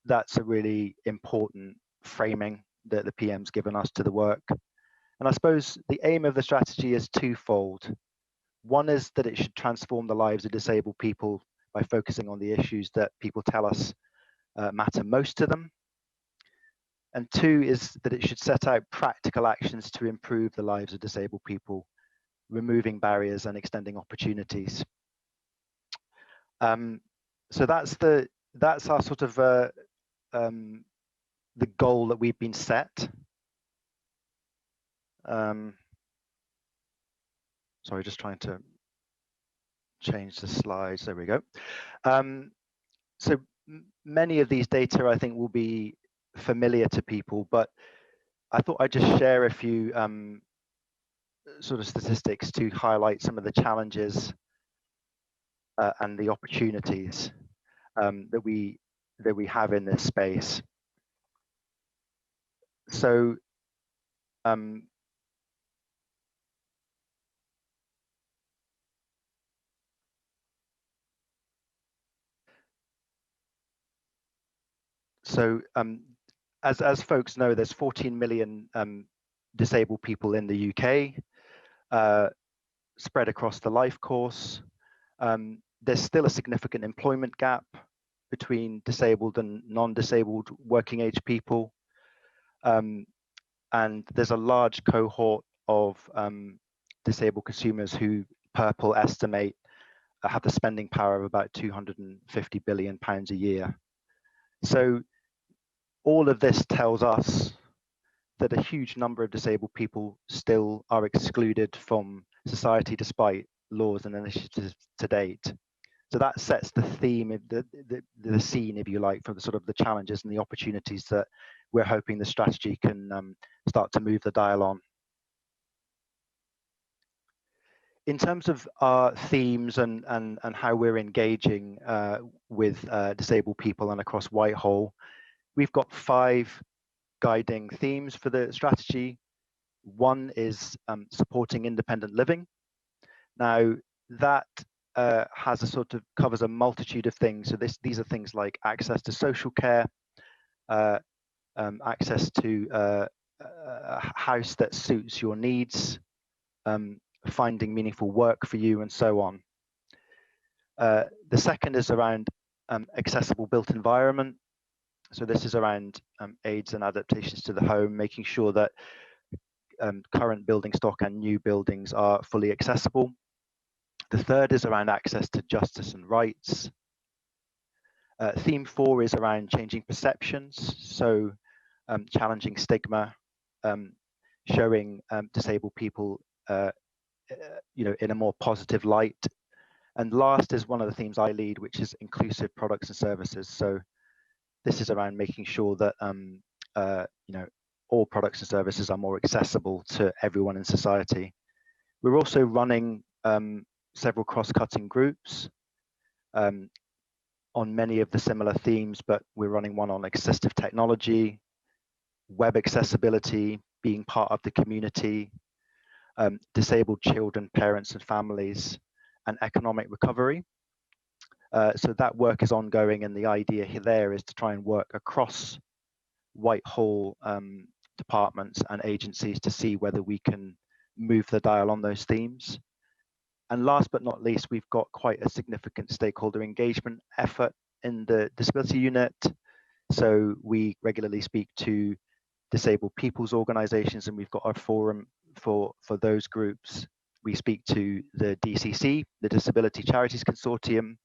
that's a really important framing that the PM's given us to the work. And I suppose the aim of the strategy is twofold. One is that it should transform the lives of disabled people by focusing on the issues that people tell us matter most to them. And 2 is that it should set out practical actions to improve the lives of disabled people, removing barriers and extending opportunities. So that's our sort of the goal that we've been set. Sorry, just trying to change the slides. There we go. So many of these data, I think, will be familiar to people, but I thought I'd just share a few sort of statistics to highlight some of the challenges and the opportunities that we have in this space. So as folks know, there's 14 million disabled people in the UK, spread across the life course. There's still a significant employment gap between disabled and non-disabled working age people. And there's a large cohort of disabled consumers who Purple estimate have the spending power of about £250 billion a year. So all of this tells us that a huge number of disabled people still are excluded from society despite laws and initiatives to date. So that sets the theme, the scene, if you like, for the sort of the challenges and the opportunities that we're hoping the strategy can start to move the dial on. In terms of our themes and how we're engaging with disabled people and across Whitehall, we've got 5 guiding themes for the strategy. One is supporting independent living. Now that has a sort of covers a multitude of things. So these are things like access to social care, access to a house that suits your needs, finding meaningful work for you, and so on. The second is around accessible built environment. So this is around aids and adaptations to the home, making sure that current building stock and new buildings are fully accessible. The third is around access to justice and rights. Theme 4 is around changing perceptions, so challenging stigma, showing disabled people in a more positive light. And last is one of the themes I lead, which is inclusive products and services. So this is around making sure that all products and services are more accessible to everyone in society. We're also running several cross-cutting groups on many of the similar themes, but we're running one on assistive technology, web accessibility, being part of the community, disabled children, parents and families, and economic recovery. So that work is ongoing, and the idea there is to try and work across Whitehall departments and agencies to see whether we can move the dial on those themes. And last but not least, we've got quite a significant stakeholder engagement effort in the disability unit. So we regularly speak to disabled people's organizations, and we've got our forum for those groups. We speak to the DCC, the Disability Charities Consortium,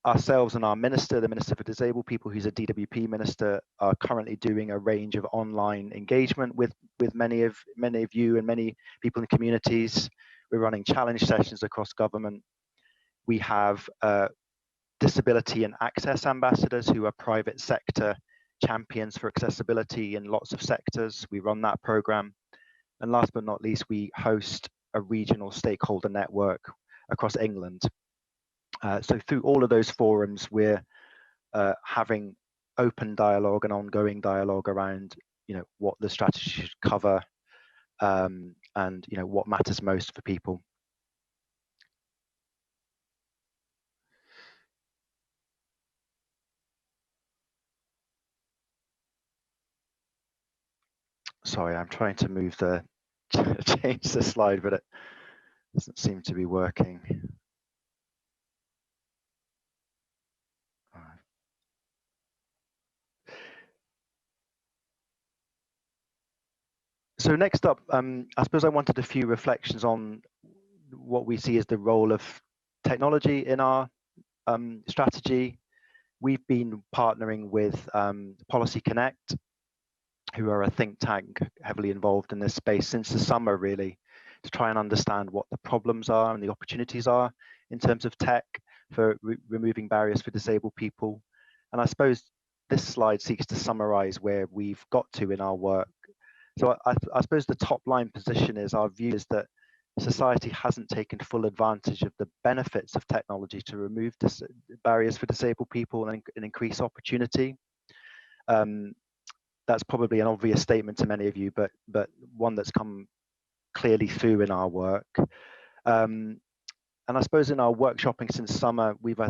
ourselves and our minister, the Minister for Disabled People, who's a DWP minister, are currently doing a range of online engagement with many of you and many people in communities. We're running challenge sessions across government. We have disability and access ambassadors who are private sector champions for accessibility in lots of sectors. We run that program. And last but not least, we host a regional stakeholder network across England. So through all of those forums, we're having open dialogue and ongoing dialogue around, what the strategy should cover, and what matters most for people. Sorry, I'm trying to move change the slide, but it doesn't seem to be working. So next up, I suppose I wanted a few reflections on what we see as the role of technology in our strategy. We've been partnering with Policy Connect, who are a think tank heavily involved in this space since the summer, really, to try and understand what the problems are and the opportunities are in terms of tech for removing barriers for disabled people. And I suppose this slide seeks to summarize where we've got to in our work. So I suppose the top line position is our view is that society hasn't taken full advantage of the benefits of technology to remove barriers for disabled people and increase opportunity. That's probably an obvious statement to many of you, but one that's come clearly through in our work. And I suppose in our workshopping since summer, we've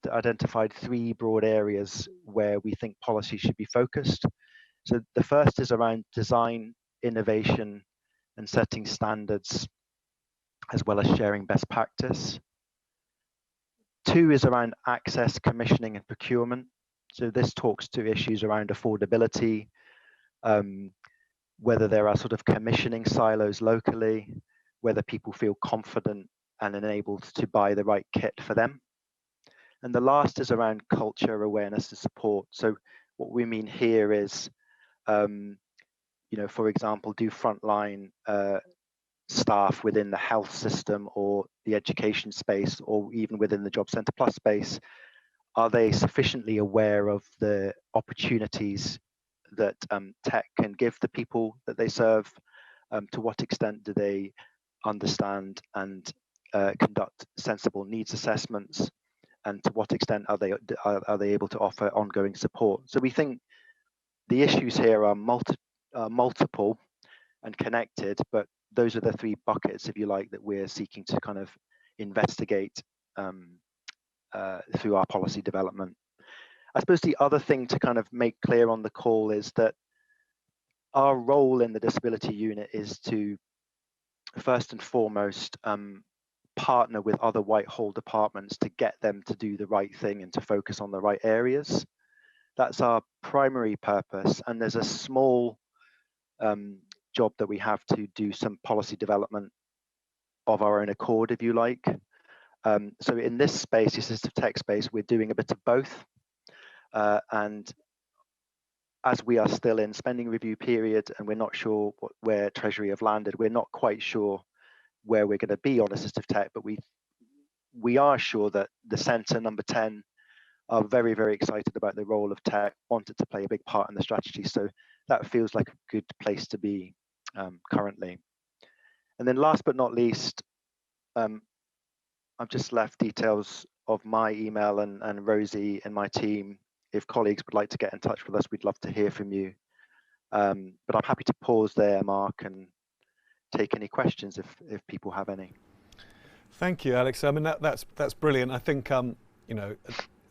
identified 3 broad areas where we think policy should be focused. So the first is around design, innovation, and setting standards, as well as sharing best practice. 2 is around access, commissioning, and procurement. So this talks to issues around affordability, whether there are sort of commissioning silos locally, whether people feel confident and enabled to buy the right kit for them. And the last is around culture, awareness, and support. So what we mean here is, for example, do frontline staff within the health system or the education space, or even within the Job Centre Plus space, are they sufficiently aware of the opportunities that tech can give the people that they serve? To what extent do they understand and conduct sensible needs assessments? And to what extent are they able to offer ongoing support? So we think the issues here are multiple and connected, but those are the 3 buckets, if you like, that we're seeking to kind of investigate through our policy development. I suppose the other thing to kind of make clear on the call is that our role in the disability unit is to, first and foremost, partner with other Whitehall departments to get them to do the right thing and to focus on the right areas. That's our primary purpose, and there's a small job that we have to do some policy development of our own accord, if you like. So in this space, the assistive tech space, we're doing a bit of both. And as we are still in spending review period and we're not sure where Treasury have landed, we're not quite sure where we're going to be on assistive tech, but we are sure that the Centre, number 10, are very, very excited about the role of tech, want it to play a big part in the strategy. So that feels like a good place to be currently. And then last but not least, I've just left details of my email and Rosie and my team. If colleagues would like to get in touch with us, we'd love to hear from you. But I'm happy to pause there, Mark, and take any questions if people have any. Thank you, Alex. I mean, that's brilliant. I think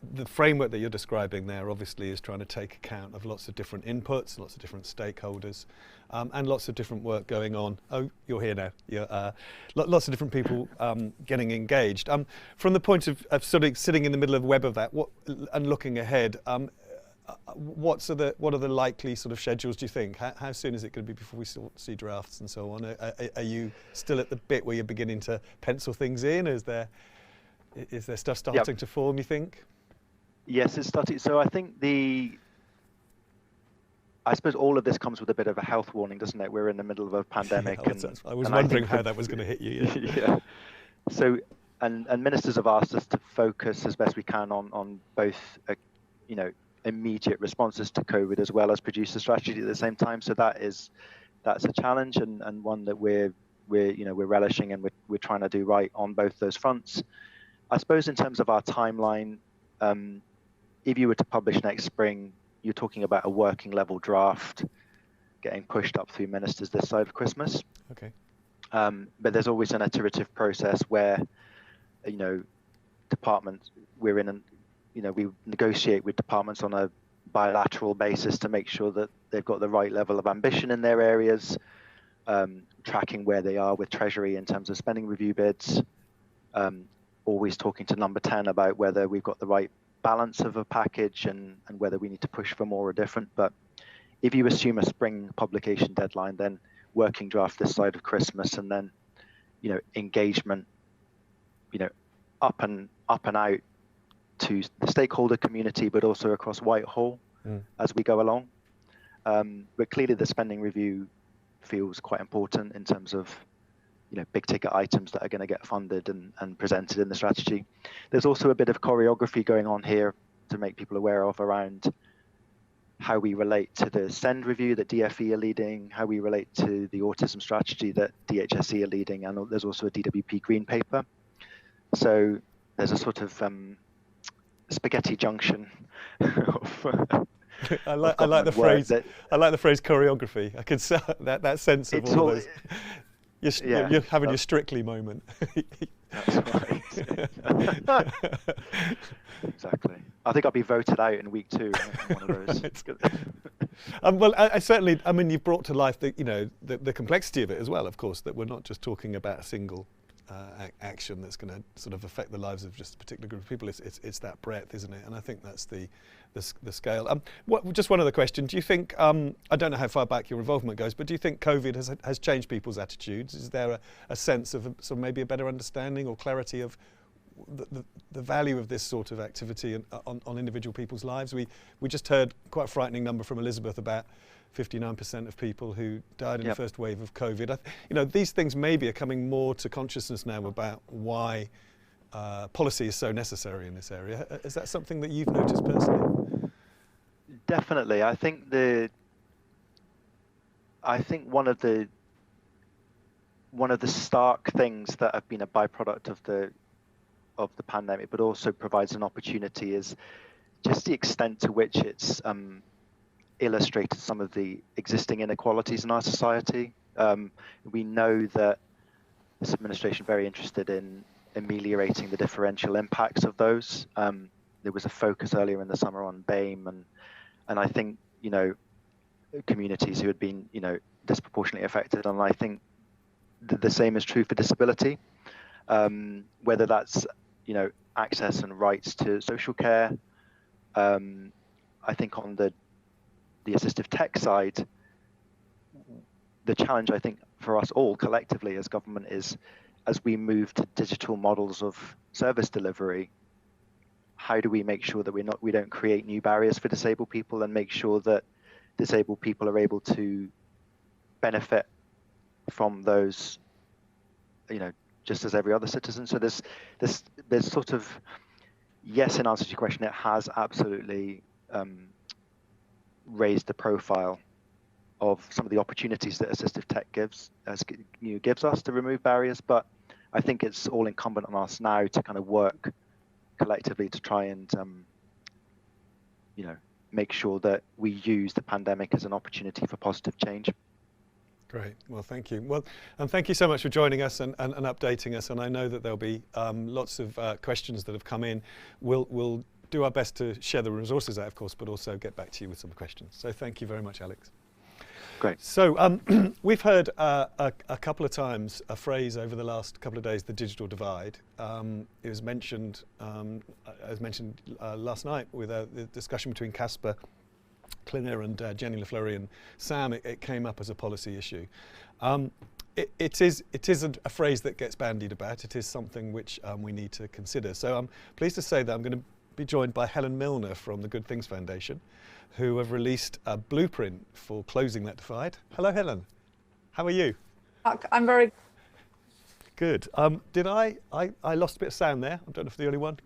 the framework that you're describing there obviously is trying to take account of lots of different inputs, lots of different stakeholders, and lots of different work going on. Oh, you're here now. Lots of different people getting engaged. From the point of sort of sitting in the middle of the web of that and looking ahead, what are the likely sort of schedules, do you think? How soon is it going to be before we see drafts and so on? Are you still at the bit where you're beginning to pencil things in? Is there stuff starting to form, you think? Yes, it's starting. So I think I suppose all of this comes with a bit of a health warning, doesn't it? We're in the middle of a pandemic. I was wondering how that was going to hit you. Yeah. So, and ministers have asked us to focus as best we can on both, immediate responses to COVID as well as produce a strategy at the same time. So that's a challenge and one that we're relishing and we're trying to do right on both those fronts. I suppose in terms of our timeline, if you were to publish next spring, you're talking about a working level draft getting pushed up through ministers this side of Christmas. Okay. But there's always an iterative process where, departments, we negotiate with departments on a bilateral basis to make sure that they've got the right level of ambition in their areas, tracking where they are with Treasury in terms of spending review bids, always talking to number 10 about whether we've got the right balance of a package and whether we need to push for more or different. But if you assume a spring publication deadline, then working draft this side of Christmas, and then, you know, engagement, you know, up and out to the stakeholder community, but also across Whitehall as we go along. But clearly the spending review feels quite important in terms of, you know, big ticket items that are going to get funded and presented in the strategy. There's also a bit of choreography going on here to make people aware of around how we relate to the SEND review that DFE are leading, how we relate to the autism strategy that DHSE are leading, and there's also a DWP green paper. So there's a sort of spaghetti junction of I like the phrase. I like the phrase choreography. I could say that sense of all those. You're having your Strictly moment. That's right. Exactly. I think I'll be voted out in week 2. One of those. It's good. Well, I certainly. I mean, you've brought to life the complexity of it as well. Of course, that we're not just talking about a single action that's going to sort of affect the lives of just a particular group of people. It's that breadth, isn't it? And I think that's the scale. Just one other question. Do you think, I don't know how far back your involvement goes, but do you think COVID has changed people's attitudes? Is there a sense of maybe a better understanding or clarity of the value of this sort of activity on individual people's lives? We just heard quite a frightening number from Elizabeth about 59% of people who died in the first wave of COVID. These things maybe are coming more to consciousness now about why policy is so necessary in this area. Is that something that you've noticed personally? Definitely. I think one of the stark things that have been a byproduct of the pandemic, but also provides an opportunity, is just the extent to which it's illustrated some of the existing inequalities in our society. We know that this administration is very interested in ameliorating the differential impacts of those. There was a focus earlier in the summer on BAME, and I think, you know, communities who had been, you know, disproportionately affected, and I think the same is true for disability, whether that's, you know, access and rights to social care. I think on the assistive tech side, the challenge, I think, for us all collectively as government is, as we move to digital models of service delivery, how do we make sure that we don't create new barriers for disabled people, and make sure that disabled people are able to benefit from those, you know, just as every other citizen. So there's sort of, yes, in answer to your question, it has absolutely raised the profile of some of the opportunities that assistive tech gives us to remove barriers. But I think it's all incumbent on us now to kind of work collectively to try and you know, make sure that we use the pandemic as an opportunity for positive change. Great. Well, thank you. Well, and thank you so much for joining us and updating us. And I know that there'll be lots of questions that have come in. We'll do our best to share the resources out, of course, but also get back to you with some questions. So thank you very much, Alex. Great. So we've heard a couple of times a phrase over the last couple of days, the digital divide. It was mentioned, as mentioned last night with the discussion between Casper Klinner and Jenny LaFleury and Sam. It came up as a policy issue. It is a phrase that gets bandied about. It is something which we need to consider. So I'm pleased to say that I'm going to be joined by Helen Milner from the Good Things Foundation, who have released a blueprint for closing that divide. Hello, Helen. How are you? I'm very good. Did I lost a bit of sound there? I don't know if I'm the only one.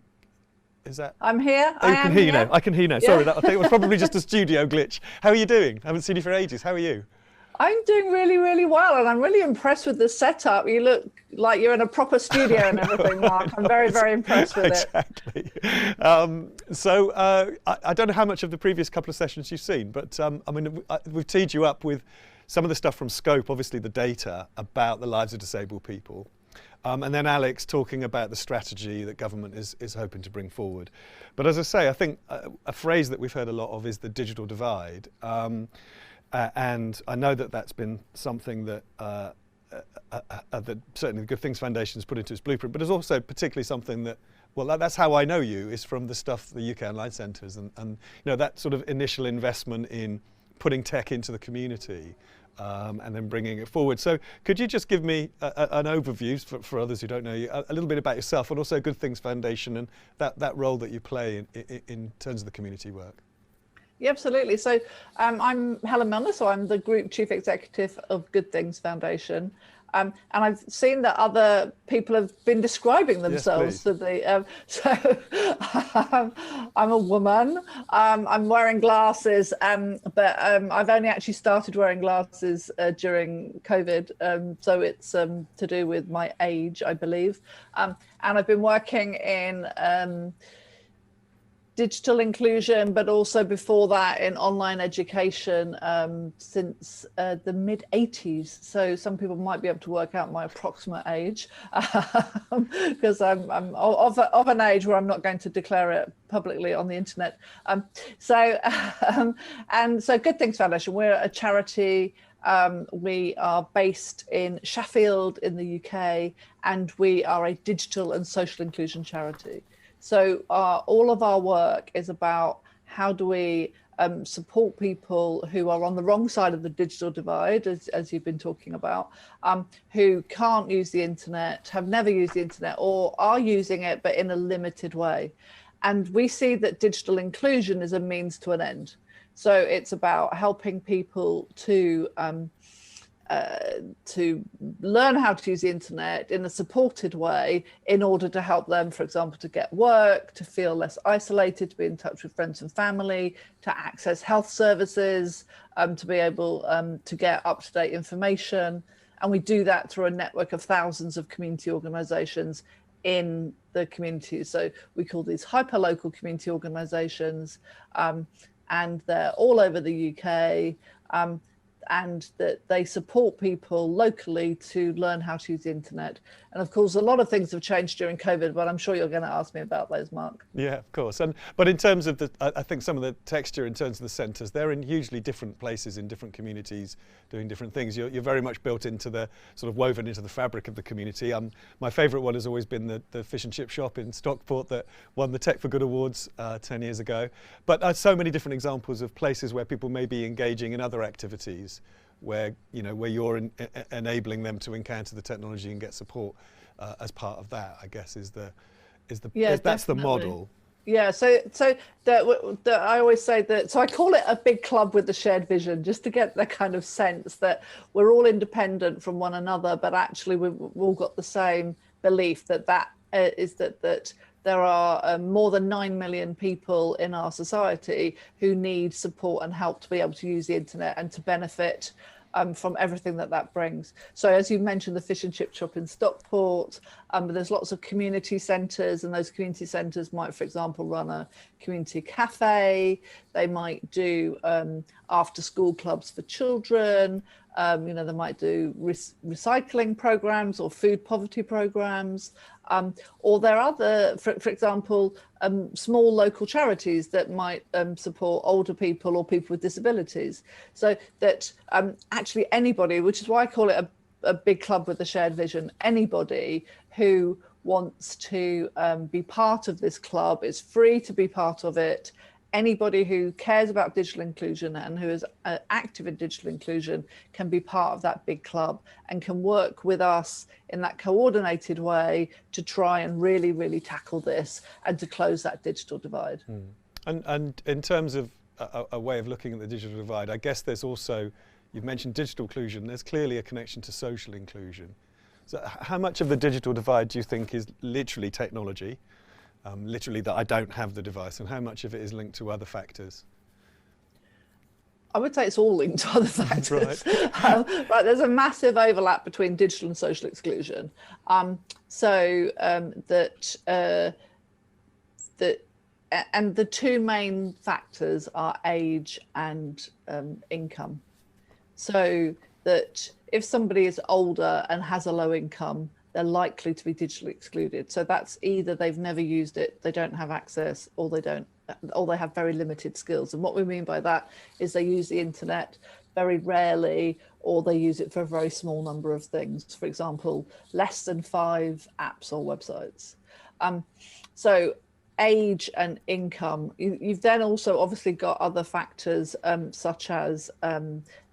Is that? I'm here. Oh, I can hear you now. I can hear you now. Yeah. Sorry, I think it was probably just a studio glitch. How are you doing? I haven't seen you for ages. How are you? I'm doing really, really well, and I'm really impressed with the setup. You look like you're in a proper studio and everything, Mark. I'm very, very impressed with it. Exactly. I don't know how much of the previous couple of sessions you've seen, but I mean, we've teed you up with some of the stuff from Scope, obviously the data about the lives of disabled people. And then Alex talking about the strategy that government is hoping to bring forward. But as I say, I think a phrase that we've heard a lot of is the digital divide. And I know that that's been something that that certainly the Good Things Foundation has put into its blueprint, but it's also particularly something that, well, that's how I know you, is from the stuff, the UK Online Centres, and you know, that sort of initial investment in putting tech into the community and then bringing it forward. So could you just give me an overview for others who don't know you, a little bit about yourself and also Good Things Foundation and that role that you play in terms of the community work? Yeah, absolutely. So I'm Helen Milner, so I'm the Group Chief Executive of Good Things Foundation. And I've seen that other people have been describing themselves. Yes, so I'm a woman. I'm wearing glasses, but I've only actually started wearing glasses during COVID. So it's to do with my age, I believe. And I've been working in digital inclusion, but also before that in online education since the mid 80s. So some people might be able to work out my approximate age because I'm of an age where I'm not going to declare it publicly on the internet. And so Good Things Foundation, we're a charity. We are based in Sheffield in the UK, and we are a digital and social inclusion charity. So all of our work is about how do we support people who are on the wrong side of the digital divide, as you've been talking about, who can't use the internet, have never used the internet, or are using it, but in a limited way. And we see that digital inclusion is a means to an end. So it's about helping people to learn how to use the internet in a supported way in order to help them, for example, to get work, to feel less isolated, to be in touch with friends and family, to access health services, to be able to get up-to-date information. And we do that through a network of thousands of community organizations in the community. So we call these hyper-local community organizations, and they're all over the UK. And that they support people locally to learn how to use the internet. And of course, a lot of things have changed during COVID, but I'm sure you're going to ask me about those, Mark. Yeah, of course. But in terms of I think some of the texture in terms of the centres, they're in hugely different places in different communities doing different things. You're very much built into the sort of woven into the fabric of the community. My favourite one has always been the fish and chip shop in Stockport that won the Tech for Good Awards 10 years ago. But so many different examples of places where people may be engaging in other activities where you're enabling them to encounter the technology and get support as part of that, I guess is that's definitely the model. Yeah, so I always say that, so I call it a big club with a shared vision, just to get the kind of sense that we're all independent from one another, but actually we've all got the same belief that there are more than 9 million people in our society who need support and help to be able to use the internet and to benefit from everything that brings. So as you mentioned, the fish and chip shop in Stockport, there's lots of community centres, and those community centres might, for example, run a community cafe. They might do after school clubs for children. They might do recycling programs or food poverty programs. Or there are other, for example, small local charities that might support older people or people with disabilities. So that actually anybody, which is why I call it a big club with a shared vision, anybody who wants to be part of this club is free to be part of it. Anybody who cares about digital inclusion and who is active in digital inclusion can be part of that big club and can work with us in that coordinated way to try and really, really tackle this and to close that digital divide. And in terms of a way of looking at the digital divide, I guess there's also, you've mentioned digital inclusion, there's clearly a connection to social inclusion. So how much of the digital divide do you think is literally technology? Literally that I don't have the device, and how much of it is linked to other factors? I would say it's all linked to other factors. Right. Right, there's a massive overlap between digital and social exclusion. And the two main factors are age and income. So that if somebody is older and has a low income, they're likely to be digitally excluded. So that's either they've never used it, they don't have access, or they have very limited skills. And what we mean by that is they use the internet very rarely, or they use it for a very small number of things. For example, less than 5 apps or websites. So age and income. You've then also obviously got other factors such as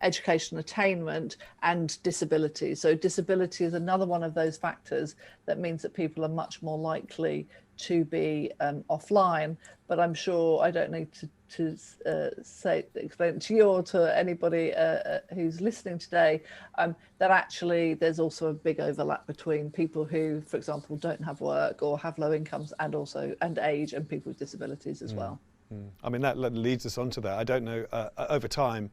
education attainment and disability. So disability is another one of those factors that means that people are much more likely to be offline. But I'm sure I don't need to explain it to you or to anybody who's listening today, that actually there's also a big overlap between people who, for example, don't have work or have low incomes, and age, and people with disabilities as well. I mean, that leads us on to that. I don't know, over time,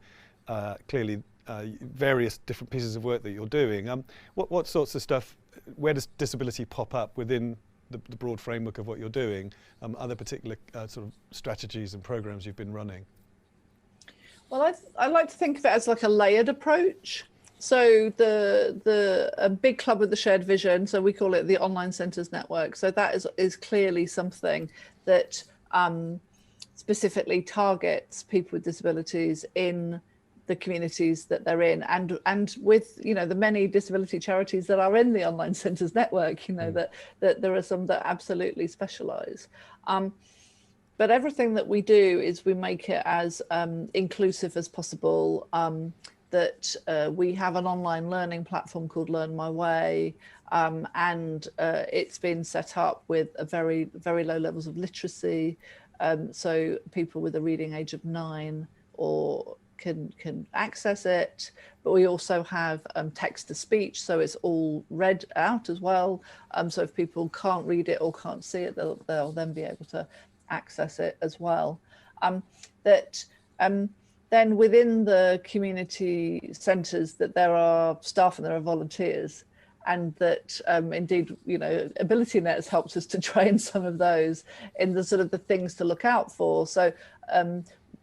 clearly various different pieces of work that you're doing. What sorts of stuff, where does disability pop up within the broad framework of what you're doing? Other particular sort of strategies and programs you've been running? Well, I like to think of it as like a layered approach. So the big club with the shared vision, so we call it the Online Centres Network. So that is clearly something that specifically targets people with disabilities in the communities that they're in, and with, you know, the many disability charities that are in the Online Centres Network, you know, that there are some that absolutely specialise. But everything that we do is we make it as inclusive as possible. That we have an online learning platform called Learn My Way, and it's been set up with a very, very low levels of literacy. So people with a reading age of 9 or can access it, but we also have text to speech, so it's all read out as well. So if people can't read it or can't see it, they'll then be able to access it as well. Then within the community centres, that there are staff and there are volunteers, and that indeed, you know, AbilityNet has helped us to train some of those in the sort of the things to look out for. So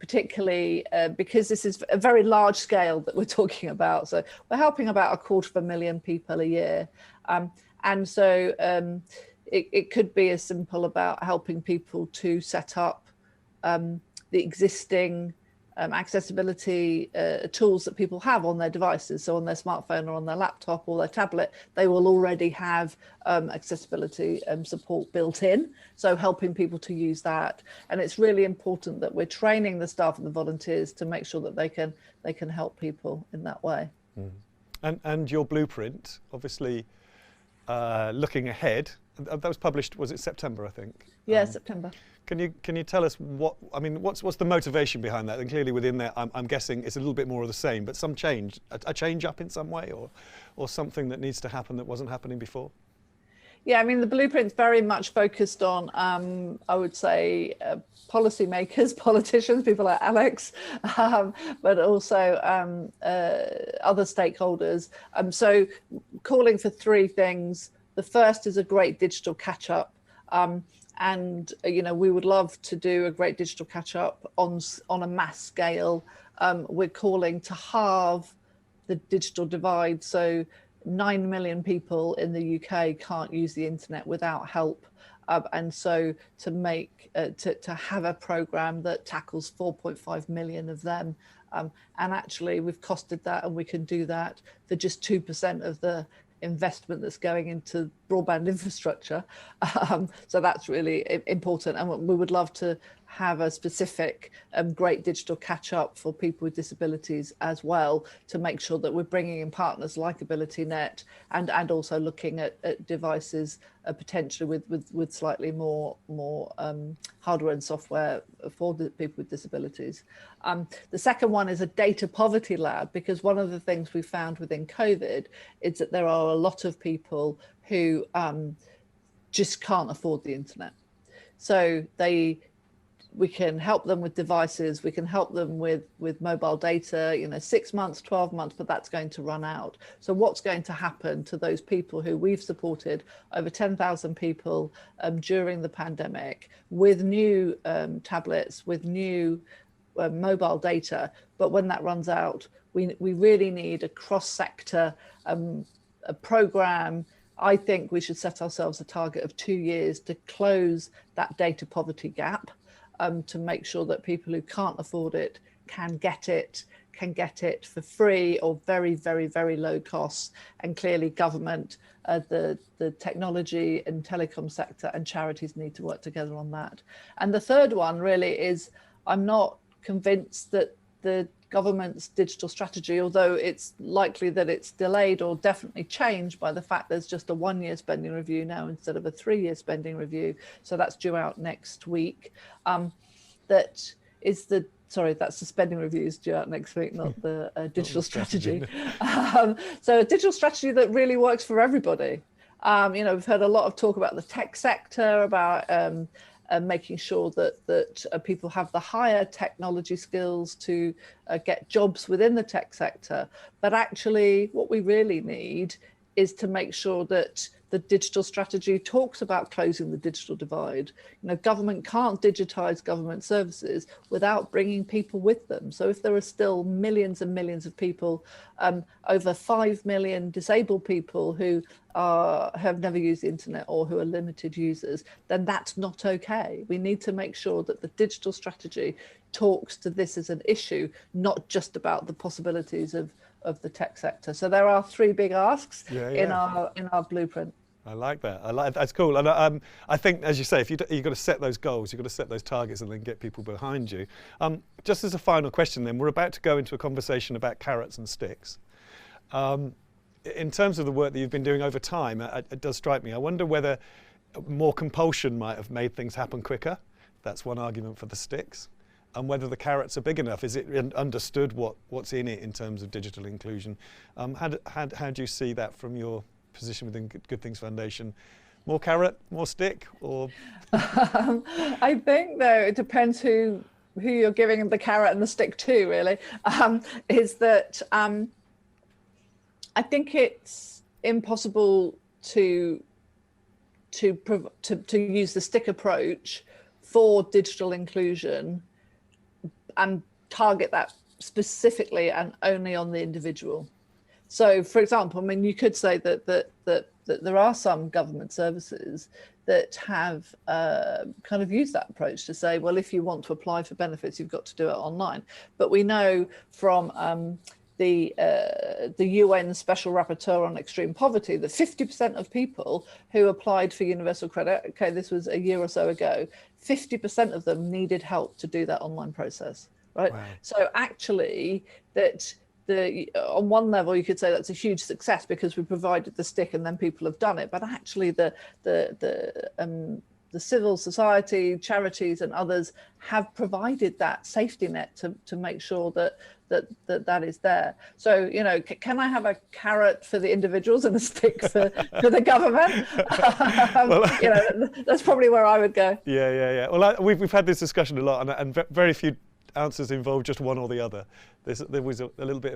particularly because this is a very large scale that we're talking about. So we're helping about 250,000 people a year. And so it could be as simple about helping people to set up the existing accessibility tools that people have on their devices. So on their smartphone or on their laptop or their tablet, they will already have accessibility support built in. So helping people to use that. And it's really important that we're training the staff and the volunteers to make sure that they can help people in that way. And your blueprint, obviously, looking ahead, that was published, was it September, I think? Yeah, September. Can you tell us what's the motivation behind that? And clearly within there, I'm guessing it's a little bit more of the same, but some change, a change up in some way, or something that needs to happen that wasn't happening before? Yeah, I mean, the blueprint's very much focused on, I would say, policymakers, politicians, people like Alex, but also other stakeholders. So calling for 3 things. The first is a great digital catch-up. And you know, we would love to do a great digital catch-up on a mass scale. We're calling to halve the digital divide. So 9 million people in the UK can't use the internet without help. And so to make to have a programme that tackles 4.5 million of them. And actually we've costed that, and we can do that for just 2% of the investment that's going into broadband infrastructure. So that's really important, and we would love to have a specific great digital catch-up for people with disabilities as well, to make sure that we're bringing in partners like AbilityNet, and also looking at devices potentially with slightly more hardware and software for the people with disabilities. The second one is a data poverty lab, because one of the things we found within COVID is that there are a lot of people who just can't afford the internet. So we can help them with devices, we can help them with mobile data, you know, 6 months, 12 months, but that's going to run out. So what's going to happen to those people who we've supported, over 10,000 people during the pandemic, with new tablets, with new mobile data, but when that runs out, we really need a cross-sector a program. I think we should set ourselves a target of 2 years to close that data poverty gap, to make sure that people who can't afford it can get it, can get it for free or very, very, very low costs. And clearly government, the technology and telecom sector and charities need to work together on that. And the third one really is, I'm not convinced that the government's digital strategy, although it's likely that it's delayed or definitely changed by the fact there's just a 1-year spending review now instead of a 3-year spending review. So that's due out next week. That's the spending reviews due out next week, not the digital strategy. So a digital strategy that really works for everybody. We've heard a lot of talk about the tech sector, about making sure that people have the higher technology skills to get jobs within the tech sector. But actually what we really need is to make sure that the digital strategy talks about closing the digital divide. Government can't digitize government services without bringing people with them. So if there are still millions and millions of people, over 5 million disabled people who have never used the internet or who are limited users, then that's not okay. We need to make sure that the digital strategy talks to this as an issue, not just about the possibilities of the tech sector. So there are 3 big asks in our blueprint. I like that. That's cool. And I think, as you say, if you've got to set those goals, you've got to set those targets and then get people behind you. Just as a final question then, we're about to go into a conversation about carrots and sticks. In terms of the work that you've been doing over time, it does strike me. I wonder whether more compulsion might have made things happen quicker. That's one argument for the sticks. And whether the carrots are big enough. Is it understood what's in it in terms of digital inclusion? How do you see that from your position within Good Things Foundation? More carrot, more stick, or? I think though it depends who you're giving the carrot and the stick to, really. Is that I think it's impossible to use the stick approach for digital inclusion and target that specifically and only on the individual. So, for example, I mean, you could say that there are some government services that have kind of used that approach to say, well, if you want to apply for benefits, you've got to do it online. But we know from the UN Special Rapporteur on Extreme Poverty that 50% of people who applied for universal credit, okay, this was a year or so ago, 50% of them needed help to do that online process, right? Wow. So actually that on one level you could say that's a huge success because we provided the stick and then people have done it, but actually the civil society, charities and others have provided that safety net to make sure that is there. So, can I have a carrot for the individuals and a stick for the government? That's probably where I would go. Yeah. Well, we've had this discussion a lot, and very few answers involve just one or the other. There was a little bit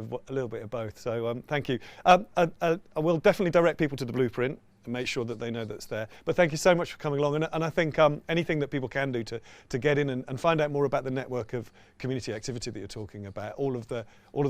of both. So thank you. I will definitely direct people to the blueprint and make sure that they know that's there. But thank you so much for coming along. And I think anything that people can do to get in and find out more about the network of community activity that you're talking about, all of the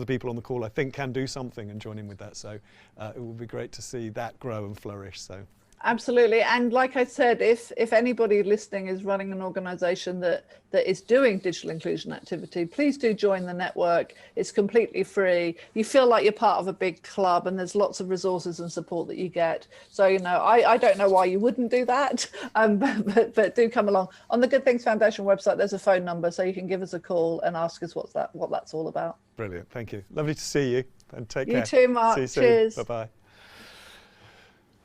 people on the call, I think can do something and join in with that. So it would be great to see that grow and flourish. So. Absolutely. And like I said, if anybody listening is running an organization that is doing digital inclusion activity, please do join the network. It's completely free. You feel like you're part of a big club and there's lots of resources and support that you get. So, I don't know why you wouldn't do that, but do come along. On the Good Things Foundation website, there's a phone number, so you can give us a call and ask us what that's all about. Brilliant. Thank you. Lovely to see you and take care. You too, Mark. See you soon. Cheers. Bye-bye.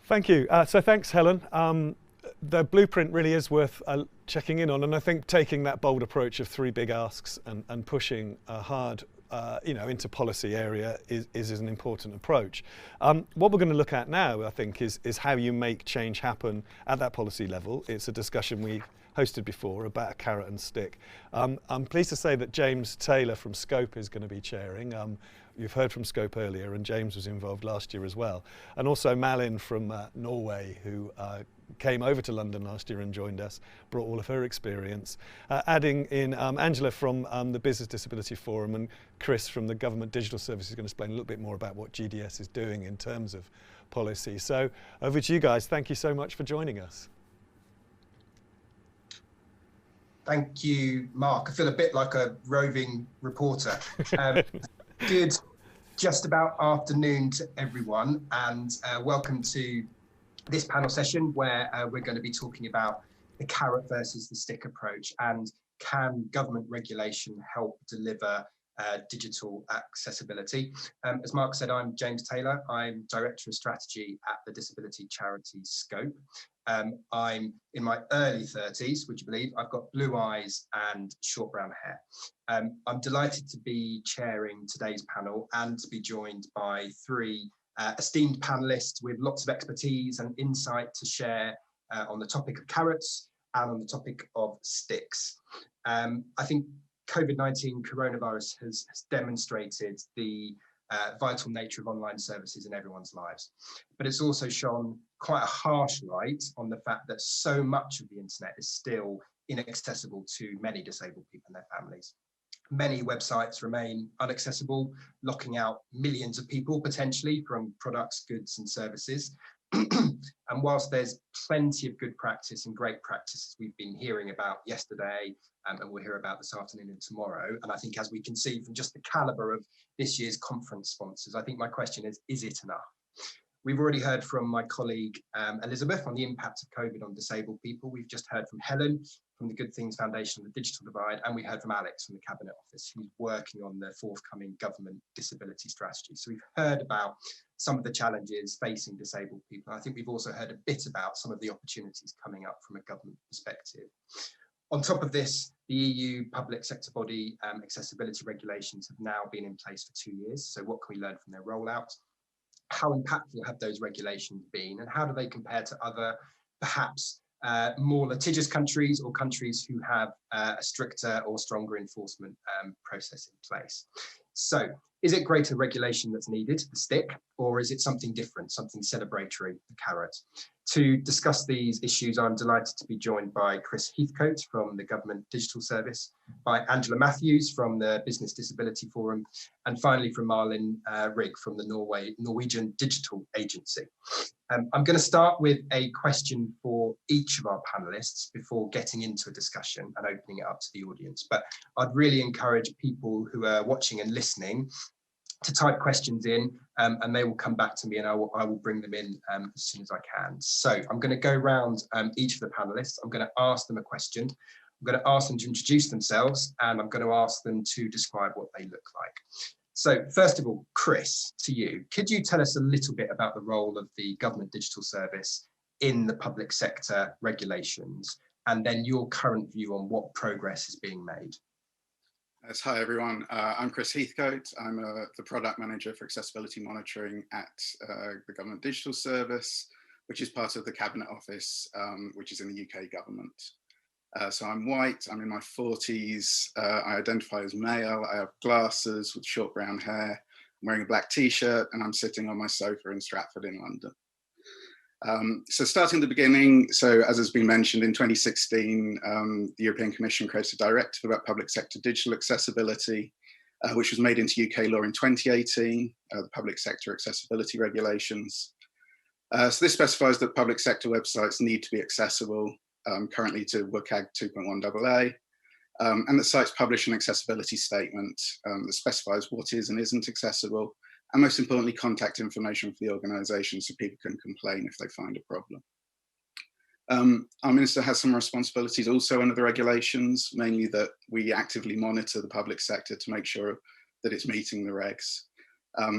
Thank you. So thanks, Helen. The blueprint really is worth checking in on, and I think taking that bold approach of 3 big asks and pushing hard, into policy area is an important approach. What we're going to look at now, I think, is how you make change happen at that policy level. It's a discussion we hosted before about a carrot and stick. I'm pleased to say that James Taylor from Scope is going to be chairing. You've heard from Scope earlier, and James was involved last year as well. And also Malin from Norway, who came over to London last year and joined us, brought all of her experience. Adding in Angela from the Business Disability Forum, and Chris from the Government Digital Service is going to explain a little bit more about what GDS is doing in terms of policy. So over to you guys. Thank you so much for joining us. Thank you, Mark. I feel a bit like a roving reporter. Good, just about afternoon to everyone, and welcome to this panel session where we're going to be talking about the carrot versus the stick approach, and can government regulation help deliver digital accessibility. As Mark said, I'm James Taylor. I'm Director of Strategy at the disability charity Scope. I'm in my early 30s, would you believe? I've got blue eyes and short brown hair. I'm delighted to be chairing today's panel and to be joined by three esteemed panelists with lots of expertise and insight to share on the topic of carrots and on the topic of sticks. I think COVID-19 coronavirus has demonstrated the vital nature of online services in everyone's lives, but it's also shone quite a harsh light on the fact that so much of the internet is still inaccessible to many disabled people and their families. Many websites remain inaccessible, locking out millions of people potentially from products, goods and services. And whilst there's plenty of good practice and great practices we've been hearing about yesterday, and we'll hear about this afternoon and tomorrow, and I think as we can see from just the calibre of this year's conference sponsors, I think my question is it enough? We've already heard from my colleague Elizabeth on the impact of COVID on disabled people. We've just heard from Helen from the Good Things Foundation on the digital divide, and we heard from Alex from the Cabinet Office, who's working on the forthcoming government disability strategy. So we've heard about some of the challenges facing disabled people. I think we've also heard a bit about some of the opportunities coming up from a government perspective. On top of this, the EU public sector body accessibility regulations have now been in place for 2 years. So what can we learn from their rollout? How impactful have those regulations been, and how do they compare to other, perhaps more litigious countries or countries who have a stricter or stronger enforcement process in place? So is it greater regulation that's needed, the stick, or is it something different, something celebratory, the carrot? To discuss these issues, I'm delighted to be joined by Chris Heathcote from the Government Digital Service, by Angela Matthews from the Business Disability Forum, and finally from Marlin Rigg from the Norwegian Digital Agency. I'm going to start with a question for each of our panelists before getting into a discussion and opening it up to the audience. But I'd really encourage people who are watching and listening to type questions in, and they will come back to me, and I will bring them in as soon as I can. So I'm going to go around each of the panelists. I'm going to ask them a question. I'm going to ask them to introduce themselves, and I'm going to ask them to describe what they look like. So first of all, Chris, to you, could you tell us a little bit about the role of the Government Digital Service in the public sector regulations, and then your current view on what progress is being made? Yes, hi everyone, I'm Chris Heathcote. I'm the product manager for accessibility monitoring at the Government Digital Service, which is part of the Cabinet Office, which is in the UK government. So I'm white, I'm in my 40s, I identify as male, I have glasses with short brown hair, I'm wearing a black t-shirt, and I'm sitting on my sofa in Stratford in London. So starting at the beginning, so as has been mentioned, in 2016, the European Commission created a directive about public sector digital accessibility, which was made into UK law in 2018, the Public Sector Accessibility Regulations. So this specifies that public sector websites need to be accessible, currently to WCAG 2.1 AA, and that sites publish an accessibility statement that specifies what is and isn't accessible, and most importantly, contact information for the organisation so people can complain if they find a problem. Our Minister has some responsibilities also under the regulations, mainly that we actively monitor the public sector to make sure that it's meeting the regs.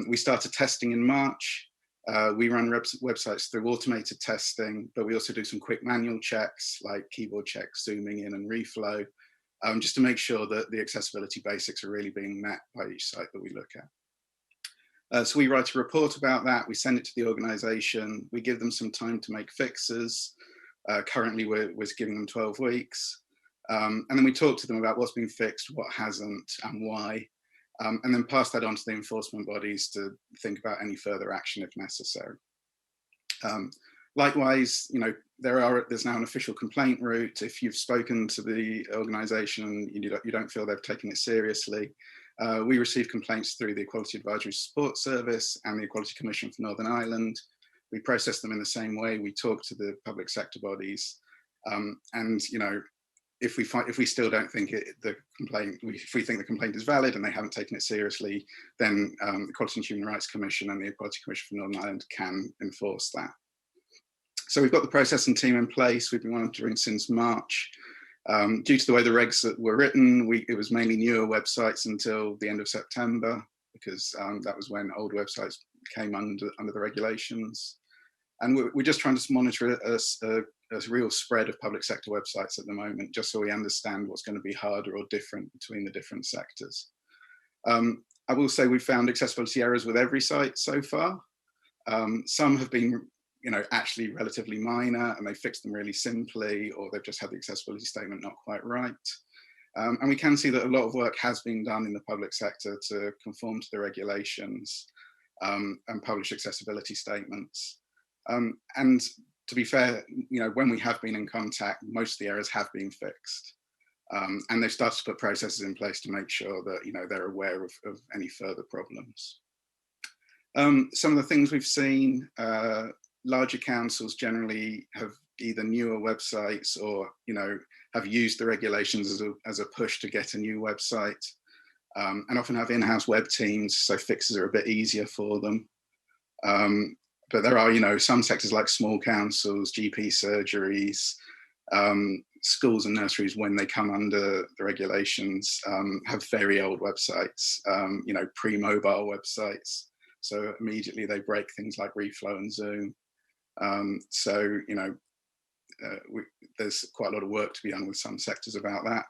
We started testing in March. We run websites through automated testing, but we also do some quick manual checks like keyboard checks, zooming in and reflow, just to make sure that the accessibility basics are really being met by each site that we look at. So we write a report about that, we send it to the organisation, we give them some time to make fixes. Currently we're giving them 12 weeks. And then we talk to them about what's been fixed, what hasn't, and why. And then pass that on to the enforcement bodies to think about any further action if necessary. Likewise, you know, there's now an official complaint route. If you've spoken to the organisation and you don't feel they've taken it seriously, we receive complaints through the Equality Advisory Support Service and the Equality Commission for Northern Ireland. We process them in the same way. We talk to the public sector bodies, and you know, if we still don't think if we think the complaint is valid and they haven't taken it seriously, then the Equality and Human Rights Commission and the Equality Commission for Northern Ireland can enforce that. So we've got the process and team in place. We've been monitoring since March. Due to the way the regs that were written, it was mainly newer websites until the end of September, because that was when old websites came under the regulations. And we're just trying to monitor a real spread of public sector websites at the moment, just so we understand what's going to be harder or different between the different sectors. I will say we've found accessibility errors with every site so far. Some have been, actually relatively minor, and they fixed them really simply, or they've just had the accessibility statement not quite right. And we can see that a lot of work has been done in the public sector to conform to the regulations and publish accessibility statements. And to be fair, when we have been in contact, most of the errors have been fixed. And they've started to put processes in place to make sure that, they're aware of any further problems. Some of the things we've seen, larger councils generally have either newer websites or, have used the regulations as a push to get a new website, and often have in-house web teams, so fixes are a bit easier for them. But there are, some sectors like small councils, GP surgeries, schools and nurseries, when they come under the regulations, have very old websites, pre-mobile websites. So immediately they break things like Reflow and Zoom. There's quite a lot of work to be done with some sectors about that.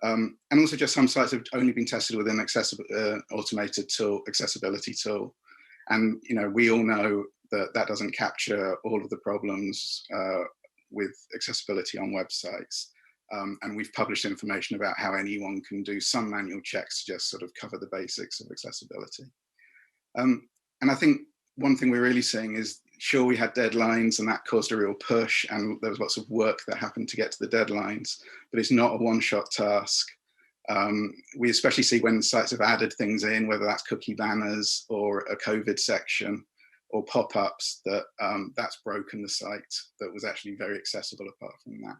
And also just some sites have only been tested with an automated tool, accessibility tool. And, we all know that doesn't capture all of the problems with accessibility on websites. And we've published information about how anyone can do some manual checks to just sort of cover the basics of accessibility. And I think one thing we're really seeing is, sure, we had deadlines and that caused a real push, and there was lots of work that happened to get to the deadlines, but it's not a one-shot task. We especially see when sites have added things in, whether that's cookie banners or a COVID section or pop-ups, that's broken the site that was actually very accessible apart from that.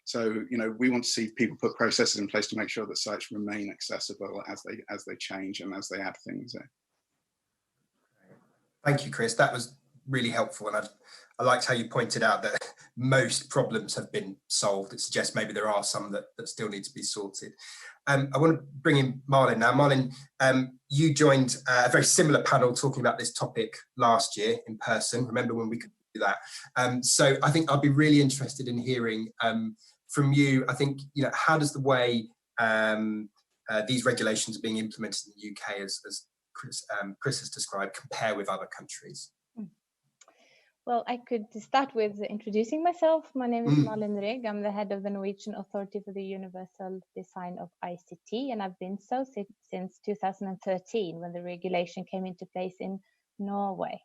So, we want to see people put processes in place to make sure that sites remain accessible as they change and as they add things in. Thank you, Chris. That was really helpful. And I liked how you pointed out that most problems have been solved. It suggests maybe there are some that still need to be sorted. I want to bring in Marlin now. Marlin, you joined a very similar panel talking about this topic last year in person. Remember when we could do that? So I think I'd be really interested in hearing from you. I think, how does the way these regulations are being implemented in the UK, as Chris has described, compare with other countries? Well, I could start with introducing myself. My name is Malin Reg. I'm the head of the Norwegian Authority for the Universal Design of ICT, and I've been so since 2013, when the regulation came into place in Norway.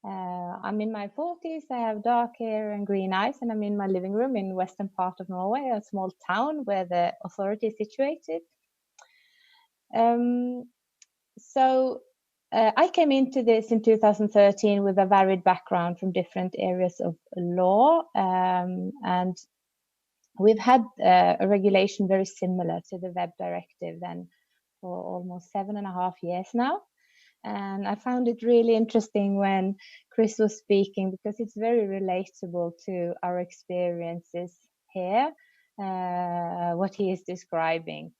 I'm in my 40s, I have dark hair and green eyes, and I'm in my living room in western part of Norway, a small town where the authority is situated. I came into this in 2013 with a varied background from different areas of law, and we've had a regulation very similar to the Web Directive then for almost 7.5 years now. And I found it really interesting when Chris was speaking, because it's very relatable to our experiences here, what he is describing.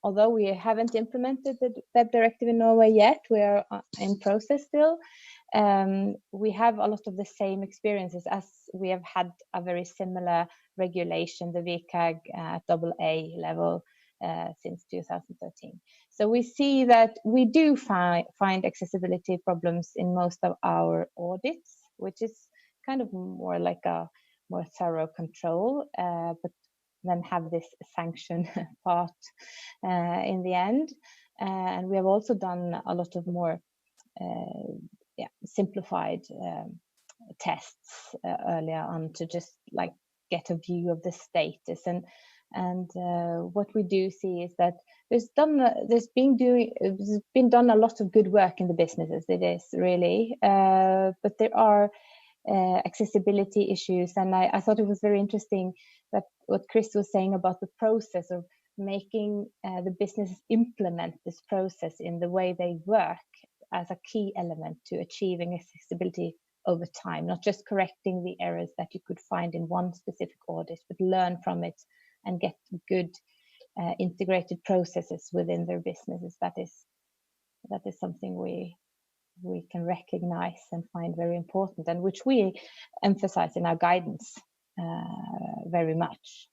Although we haven't implemented the Web Directive in Norway yet, we are in process still. We have a lot of the same experiences, as we have had a very similar regulation, the WCAG at AA level since 2013. So we see that we do find accessibility problems in most of our audits, which is kind of more like a more thorough control, but then have this sanction part in the end. And we have also done a lot of more simplified tests earlier on to just like get a view of the status. And what we do see is that there's been done a lot of good work in the businesses. It is really, but there are accessibility issues, and I thought it was very interesting that what Chris was saying about the process of making the businesses implement this process in the way they work as a key element to achieving accessibility over time, not just correcting the errors that you could find in one specific audit, but learn from it and get good integrated processes within their businesses. That is something we can recognize and find very important, and which we emphasize in our guidance very much.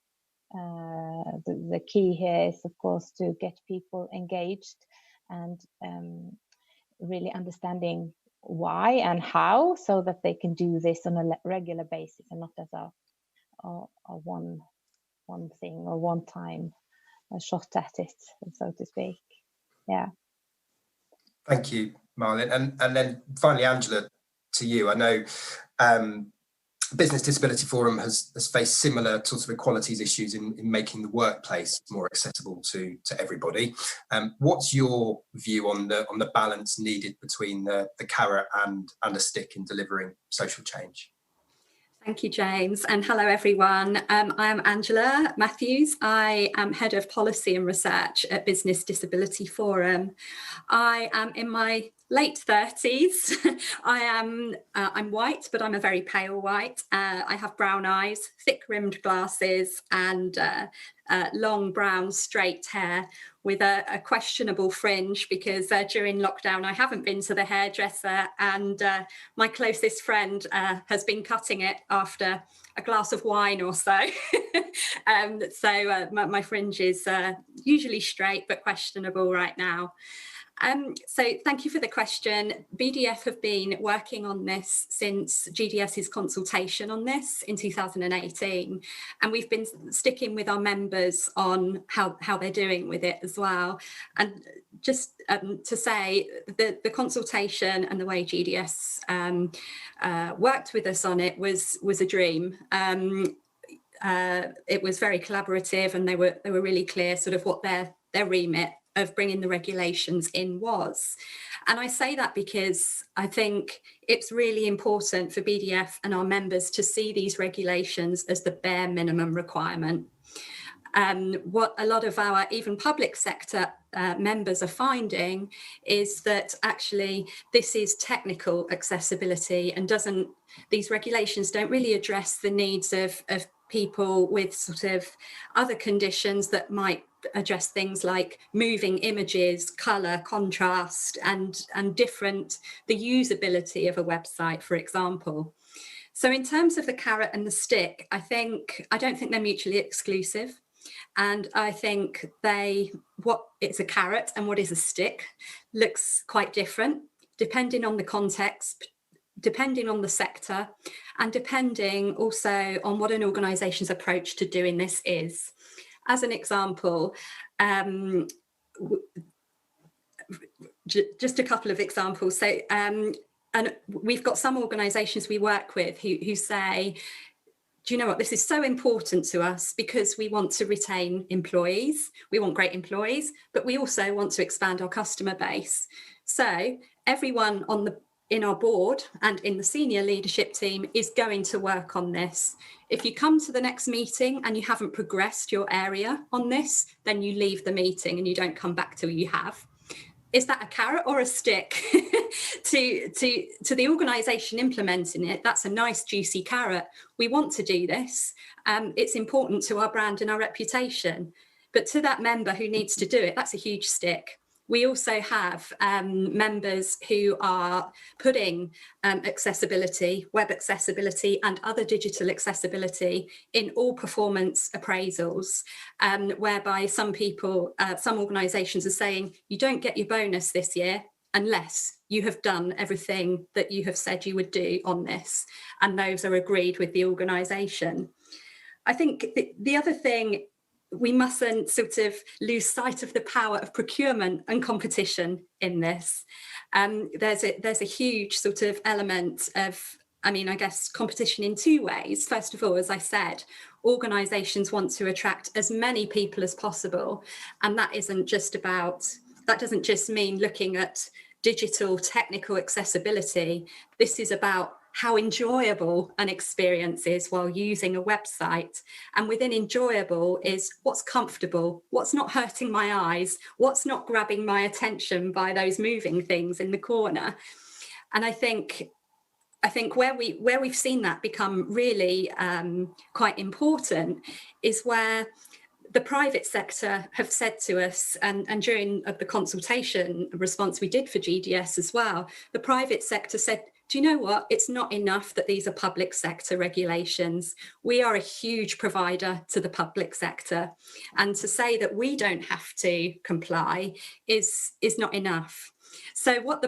The key here is, of course, to get people engaged and really understanding why and how, so that they can do this on a regular basis and not as a one thing or one time a shot at it, so to speak. Yeah. Thank you, Marlin. And then finally, Angela, to you. I know Business Disability Forum has faced similar sorts of equalities issues in making the workplace more accessible to everybody. What's your view on the balance needed between the carrot and the stick in delivering social change? Thank you, James, and hello everyone. I am Angela Matthews. I am Head of Policy and Research at Business Disability Forum. I am in my late 30s. I'm white, but I'm a very pale white. I have brown eyes, thick rimmed glasses, and long brown straight hair with a questionable fringe, because during lockdown I haven't been to the hairdresser, and my closest friend has been cutting it after a glass of wine or so. My fringe is usually straight but questionable right now. So thank you for the question. BDF have been working on this since GDS's consultation on this in 2018, and we've been sticking with our members on how they're doing with it as well. And just to say, the consultation and the way GDS worked with us on it was a dream. It was very collaborative, and they were really clear sort of what their remit of bringing the regulations in was. And I say that because I think it's really important for BDF and our members to see these regulations as the bare minimum requirement. What a lot of our even public sector members are finding is that actually this is technical accessibility, and these regulations don't really address the needs of people with sort of other conditions that might address things like moving images, colour, contrast, and the usability of a website, for example. So in terms of the carrot and the stick, I don't think they're mutually exclusive. And I think what is a carrot and what is a stick looks quite different, depending on the context, depending on the sector, and depending also on what an organisation's approach to doing this is. As an example, just a couple of examples. So, and we've got some organisations we work with who say, do you know what, this is so important to us because we want to retain employees, we want great employees, but we also want to expand our customer base. So everyone in our board and in the senior leadership team is going to work on this. If you come to the next meeting and you haven't progressed your area on this, then you leave the meeting and you don't come back till you have. Is that a carrot or a stick? to the organisation implementing it, that's a nice juicy carrot. We want to do this. It's important to our brand and our reputation. But to that member who needs to do it, that's a huge stick. We also have members who are putting accessibility, web accessibility and other digital accessibility in all performance appraisals, whereby some organisations are saying, you don't get your bonus this year unless you have done everything that you have said you would do on this. And those are agreed with the organisation. I think the other thing, we mustn't sort of lose sight of the power of procurement and competition in this. There's a huge sort of element of, I guess, competition in two ways. First of all, as I said, organisations want to attract as many people as possible. And that doesn't just mean looking at digital technical accessibility. This is about how enjoyable an experience is while using a website. And within enjoyable is what's comfortable, what's not hurting my eyes, what's not grabbing my attention by those moving things in the corner. And I think where we've seen that become really quite important is where the private sector have said to us, and during the consultation response we did for GDS as well, the private sector said, do you know what? It's not enough that these are public sector regulations. We are a huge provider to the public sector. And to say that we don't have to comply is not enough. So what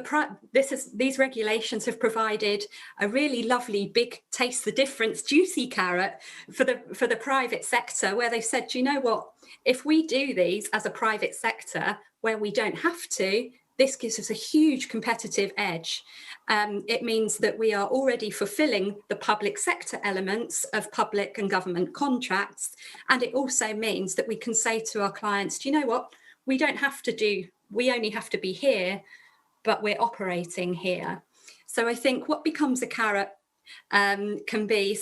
these regulations have provided a really lovely, big taste the difference, juicy carrot for the private sector, where they've said, do you know what? If we do these as a private sector where we don't have to, this gives us a huge competitive edge. It means that we are already fulfilling the public sector elements of public and government contracts. And it also means that we can say to our clients, do you know what? We only have to be here, but we're operating here. So I think what becomes a carrot can be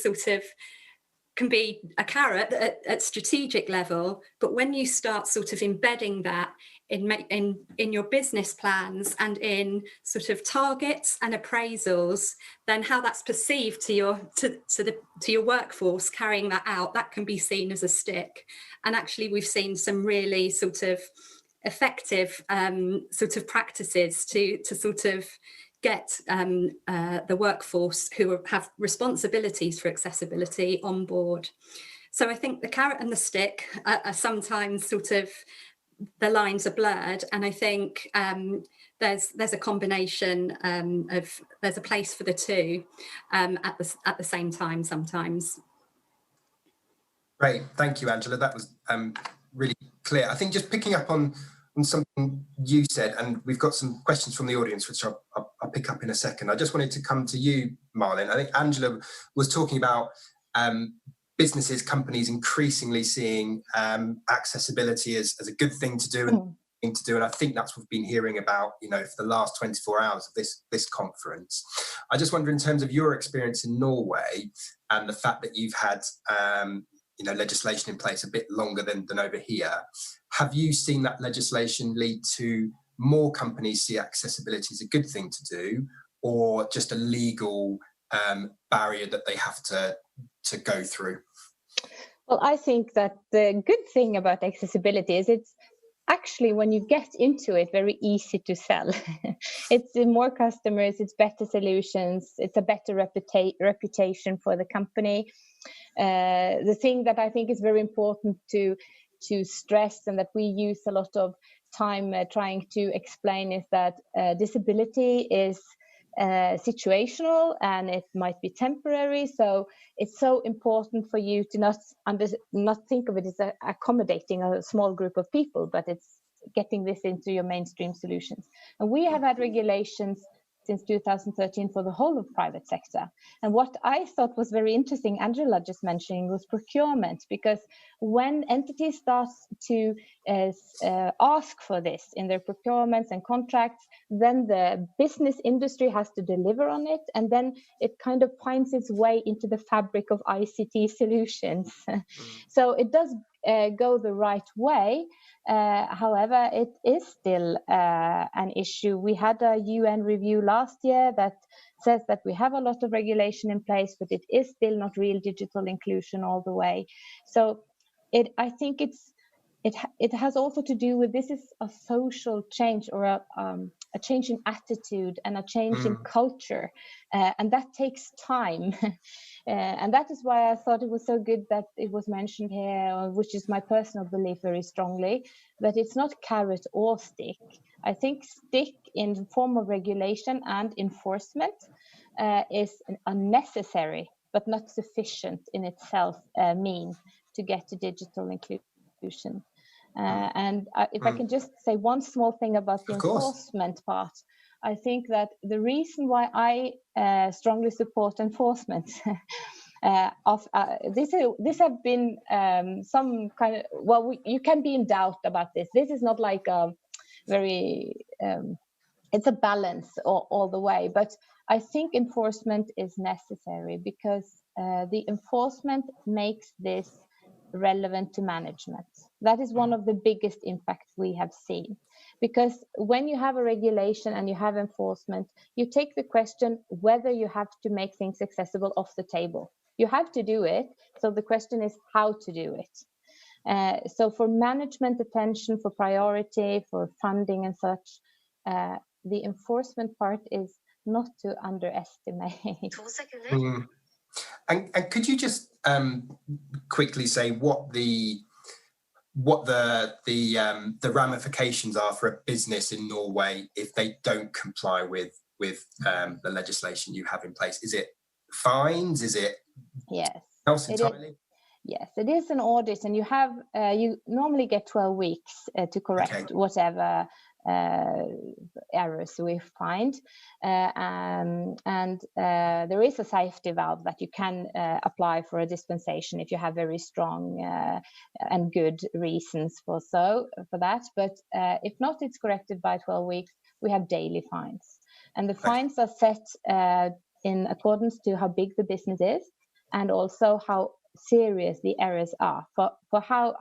a carrot at strategic level, but when you start sort of embedding that in your business plans and in sort of targets and appraisals, then how that's perceived to your workforce carrying that out, that can be seen as a stick. And actually we've seen some really sort of effective sort of practices to sort of get the workforce who have responsibilities for accessibility on board. So I think the carrot and the stick are sometimes sort of, the lines are blurred, and I think there's a combination of, there's a place for the two at the same time sometimes. Great, thank you, Angela. That was really clear. I think just picking up on something you said, and we've got some questions from the audience, which I'll pick up in a second. I just wanted to come to you, Marlin. I think Angela was talking about businesses, companies increasingly seeing accessibility as a good thing to do and I think that's what we've been hearing about, for the last 24 hours of this conference. I just wonder, in terms of your experience in Norway and the fact that you've had legislation in place a bit longer than over here, have you seen that legislation lead to more companies see accessibility as a good thing to do, or just a legal barrier that they have to go through? Well, I think that the good thing about accessibility is it's actually, when you get into it, very easy to sell. It's more customers, it's better solutions, it's a better reputation for the company. The thing that I think is very important to stress, and that we use a lot of time trying to explain, is that disability is situational and it might be temporary. So it's so important for you to not think of it as accommodating a small group of people, but it's getting this into your mainstream solutions. And we have had regulations since 2013 for the whole of private sector. And what I thought was very interesting, Angela just mentioning, was procurement, because when entities start to ask for this in their procurements and contracts, then the business industry has to deliver on it, and then it kind of finds its way into the fabric of ICT solutions. So it does go the right way. However, it is still an issue. We had a UN review last year that says that we have a lot of regulation in place, but it is still not real digital inclusion all the way. So I think it has also to do with, this is a social change, or a change in attitude and a change in culture, and that takes time. And that is why I thought it was so good that it was mentioned here, which is my personal belief very strongly, that it's not carrot or stick. I think stick in the form of regulation and enforcement is unnecessary, but not sufficient in itself mean to get to digital inclusion. And if I can just say one small thing about the enforcement part, I think that the reason why I strongly support enforcement of this have been some kind of, well, you can be in doubt about this. This is not like a very it's a balance all the way, but I think enforcement is necessary because the enforcement makes this relevant to management. That is one of the biggest impacts we have seen. Because when you have a regulation and you have enforcement, you take the question whether you have to make things accessible off the table. You have to do it. So the question is how to do it. So for management attention, for priority, for funding and such, the enforcement part is not to underestimate. Mm. And could you just quickly say what the ramifications are for a business in Norway if they don't comply with the legislation you have in place? Is it fines? Is it yes else entirely? Yes, it is an audit, and you have you normally get 12 weeks to correct whatever errors we find, and there is a safety valve that you can apply for a dispensation if you have very strong and good reasons for that. But if not, it's corrected by 12 weeks. We have daily fines, and the fines are set in accordance to how big the business is, and also how serious the errors are. For how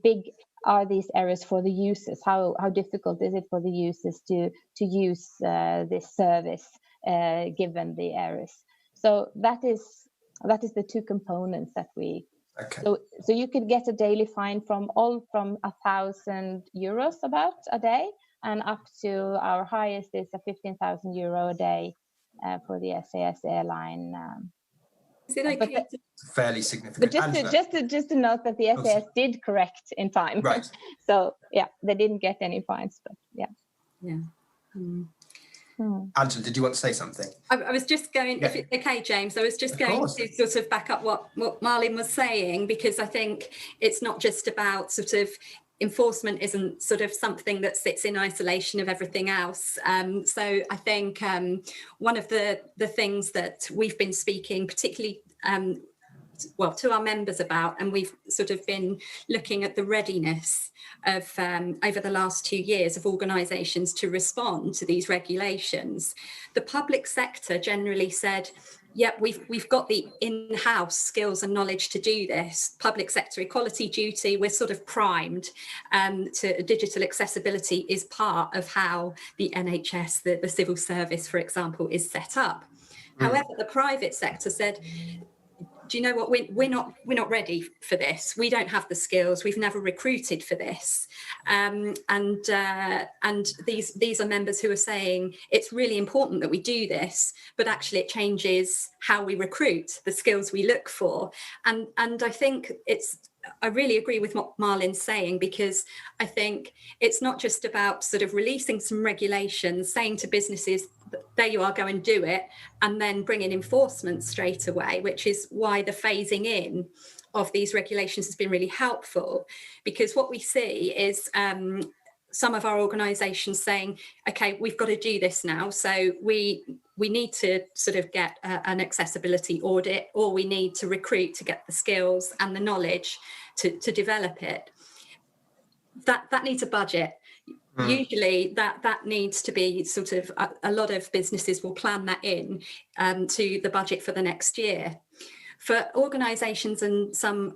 big are these errors for the users? How difficult is it for the users to use this service given the errors? So that is the two components that we. So you could get a daily fine from 1,000 euros about a day, and up to our highest is a 15,000 euro a day for the SAS airline. Is it okay? Fairly significant. But just to note that the SAS did correct in time. Right. So yeah, they didn't get any fines, but yeah. Yeah. Angela, did you want to say something? I was just going, if it's okay, James, I was just going to sort of back up what Marlin was saying, because I think it's not just about sort of enforcement isn't sort of something that sits in isolation of everything else. So I think one of the things that we've been speaking particularly to our members about, and we've sort of been looking at the readiness of over the last 2 years of organisations to respond to these regulations. The public sector generally said, yep, we've got the in-house skills and knowledge to do this. Public sector equality duty, we're sort of primed. To digital accessibility is part of how the NHS, the civil service, for example, is set up. However, the private sector said, do you know what, we're not ready for this. We don't have the skills. We've never recruited for this. And these are members who are saying it's really important that we do this, but actually it changes how we recruit, the skills we look for. And I think I really agree with what Marlin's saying, because I think it's not just about sort of releasing some regulations, saying to businesses, there you are, go and do it, and then bring in enforcement straight away, which is why the phasing in of these regulations has been really helpful. Because what we see is some of our organisations saying, okay, we've got to do this now, so we need to sort of get an accessibility audit, or we need to recruit to get the skills and the knowledge to develop it. That needs a budget. Usually that needs to be sort of, a lot of businesses will plan that in to the budget for the next year. For organisations and some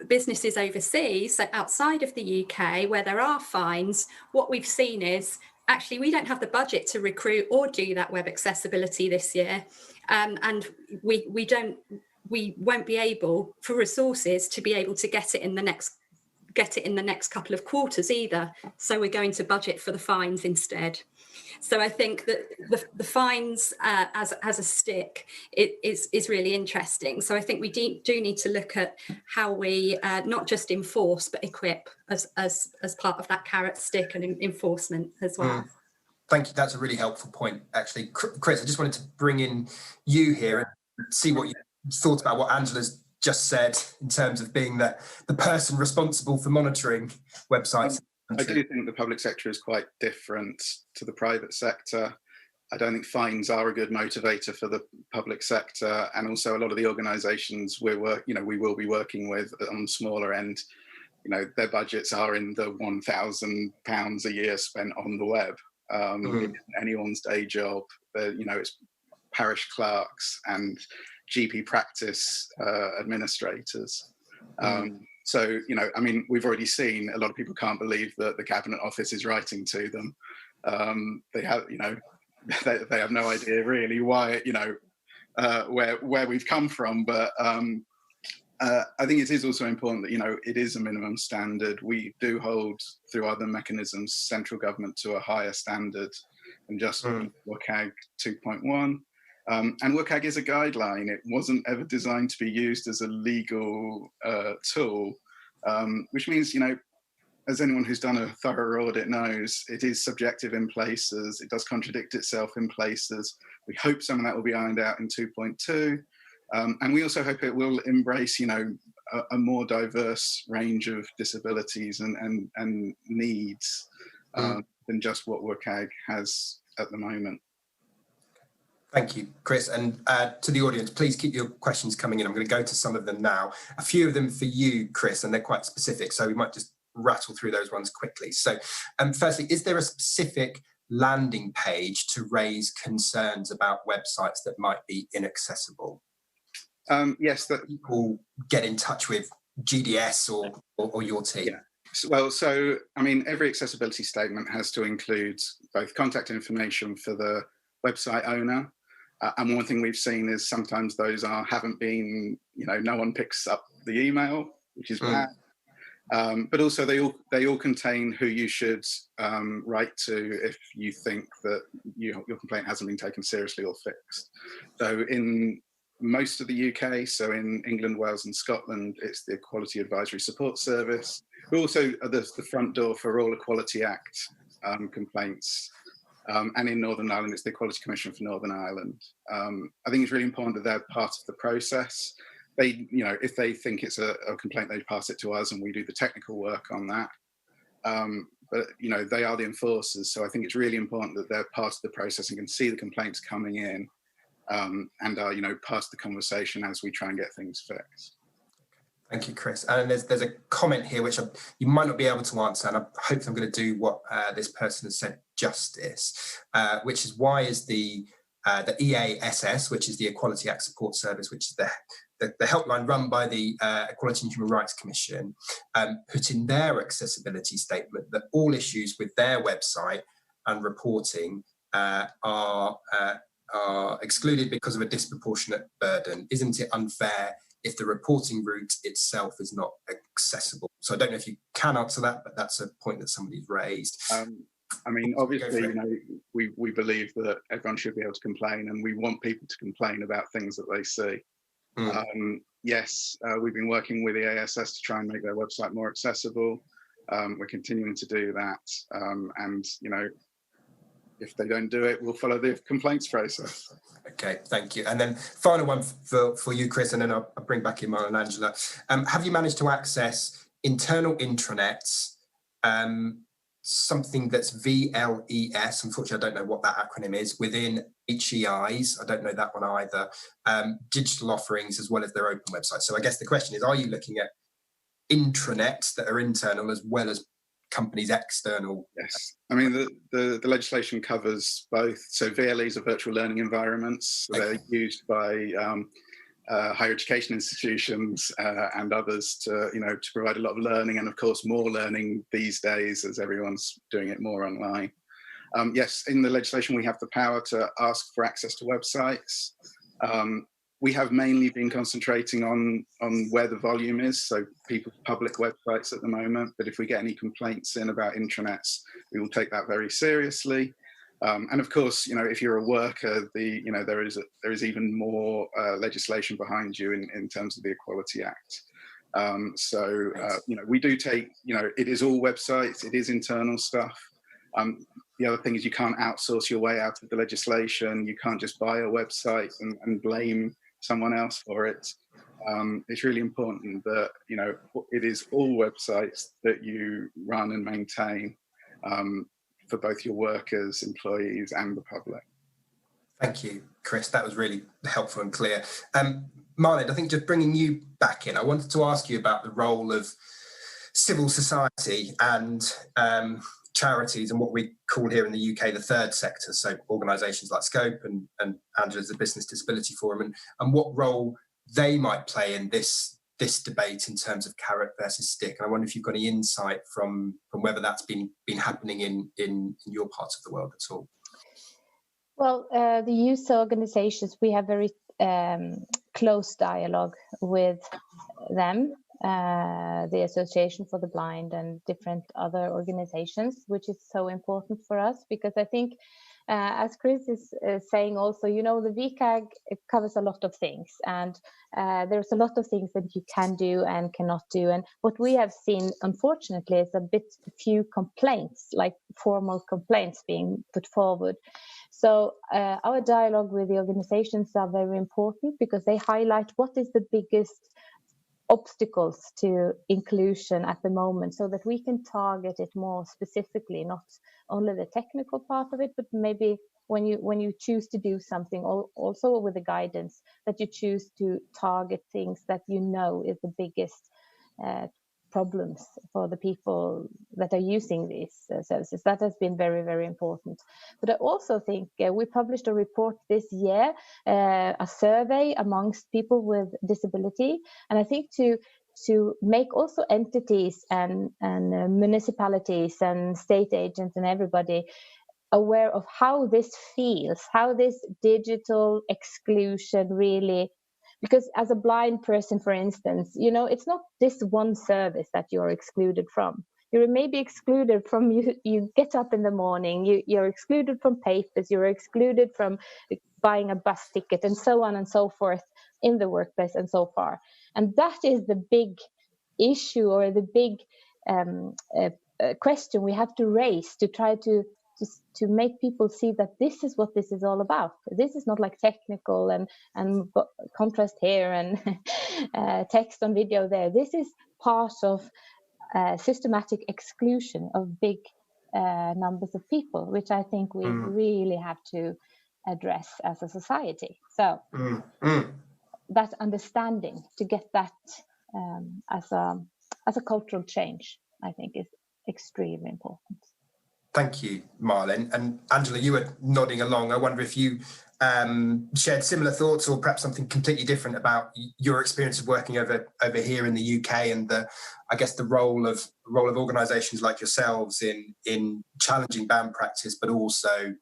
businesses overseas, so outside of the UK, where there are fines, what we've seen is actually we don't have the budget to recruit or do that web accessibility this year, and we won't be able, for resources, to be able to get it in the next couple of quarters either. So we're going to budget for the fines instead. So I think that the fines as a stick is really interesting. So I think we do need to look at how we not just enforce but equip as part of that carrot stick and enforcement as well. Thank you. That's a really helpful point, actually. Chris, I just wanted to bring in you here and see what you thought about what Angela's just said in terms of being the person responsible for monitoring websites. I do think the public sector is quite different to the private sector. I don't think fines are a good motivator for the public sector, and also a lot of the organisations we will be working with on the smaller end, their budgets are in the £1,000 a year spent on the web. It isn't anyone's day job. it's parish clerks and GP practice administrators. So, I mean, we've already seen a lot of people can't believe that the Cabinet Office is writing to them. They have, they have no idea really why, where we've come from. But I think it is also important that, it is a minimum standard. We do hold, through other mechanisms, central government to a higher standard than just WCAG 2.1. And WCAG is a guideline. It wasn't ever designed to be used as a legal tool, which means, as anyone who's done a thorough audit knows, it is subjective in places. It does contradict itself in places. We hope some of that will be ironed out in 2.2. And we also hope it will embrace, a more diverse range of disabilities and needs than just what WCAG has at the moment. Thank you, Chris. And to the audience, please keep your questions coming in. I'm going to go to some of them now. A few of them for you, Chris, and they're quite specific, so we might just rattle through those ones quickly. So firstly, is there a specific landing page to raise concerns about websites that might be inaccessible? Yes. That people get in touch with GDS or your team? Yeah. Well, so, I mean, every accessibility statement has to include both contact information for the website owner, and one thing we've seen is sometimes those haven't been, no one picks up the email, which is bad. But also they all contain who you should write to if you think that your complaint hasn't been taken seriously or fixed. So in most of the UK, so in England, Wales and Scotland, it's the Equality Advisory Support Service, who also are the front door for all Equality Act complaints. And in Northern Ireland, it's the Equality Commission for Northern Ireland. I think it's really important that they're part of the process. They, if they think it's a complaint, they pass it to us and we do the technical work on that. But, they are the enforcers. So I think it's really important that they're part of the process and can see the complaints coming in and are, part of the conversation as we try and get things fixed. Thank you, Chris. And there's a comment here which you might not be able to answer, and I hope I'm going to do what this person has said justice, which is why is the EASS, which is the Equality Act Support Service, which is the helpline run by the Equality and Human Rights Commission, put in their accessibility statement that all issues with their website and reporting are excluded because of a disproportionate burden. Isn't it unfair if the reporting route itself is not accessible? So I don't know if you can answer that, but that's a point that somebody's raised. I mean, obviously, we believe that everyone should be able to complain, and we want people to complain about things that they see. Yes, we've been working with the ASS to try and make their website more accessible. We're continuing to do that, and if they don't do it, we'll follow the complaints process. Okay, thank you. And then final one for you, Chris, and then I'll bring back in Marlon and Angela. Have you managed to access internal intranets, something that's VLES, unfortunately I don't know what that acronym is, within HEIs, I don't know that one either, digital offerings as well as their open website? So I guess the question is, are you looking at intranets that are internal as well as companies external? Yes, I mean the legislation covers both. So VLEs are virtual learning environments. So they're used by higher education institutions and others to to provide a lot of learning, and of course more learning these days as everyone's doing it more online. Yes, in the legislation we have the power to ask for access to websites. We have mainly been concentrating on where the volume is, so people's public websites at the moment. But if we get any complaints in about intranets, we will take that very seriously. And of course, if you're a worker, there is even more legislation behind you in terms of the Equality Act. We do take, it is all websites, it is internal stuff. The other thing is you can't outsource your way out of the legislation. You can't just buy a website and blame someone else for it. It's really important that it is all websites that you run and maintain for both your workers, employees, and the public. Thank you, Chris. That was really helpful and clear. Marlon, I think just bringing you back in, I wanted to ask you about the role of civil society and charities and what we call here in the UK the third sector, so organisations like Scope and Angela's the Business Disability Forum, and what role they might play in this debate in terms of carrot versus stick. And I wonder if you've got any insight from whether that's been happening in your part of the world at all. Well, the youth organizations, we have very close dialogue with them, the Association for the Blind and different other organizations, which is so important for us, because I think, as Chris is saying also, you know, the VCAG, it covers a lot of things, and there's a lot of things that you can do and cannot do. And what we have seen, unfortunately, is a bit few complaints, like formal complaints being put forward. So our dialogue with the organizations are very important, because they highlight what is the biggest obstacles to inclusion at the moment, so that we can target it more specifically, not only the technical part of it, but maybe when you choose to do something, also with the guidance, that you choose to target things that you know is the biggest problems for the people that are using these services. That has been very, very important. But I also think we published a report this year, a survey amongst people with disability, and I think to make also entities and municipalities and state agents and everybody aware of how this feels, how this digital exclusion really. Because as a blind person, for instance, you know, it's not this one service that you're excluded from. You're maybe excluded from, you get up in the morning, you're excluded from papers, you're excluded from buying a bus ticket, and so on and so forth in the workplace and so far. And that is the big issue, or the big question we have to raise, to try to make people see that this is what this is all about. This is not like technical and contrast here and text on video there. This is part of systematic exclusion of big numbers of people, which I think we really have to address as a society. So that understanding, to get that as a cultural change, I think is extremely important. Thank you, Marlin. And Angela, you were nodding along. I wonder if you shared similar thoughts, or perhaps something completely different about your experience of working over here in the UK, and I guess the role of organisations like yourselves in challenging bad practice, but also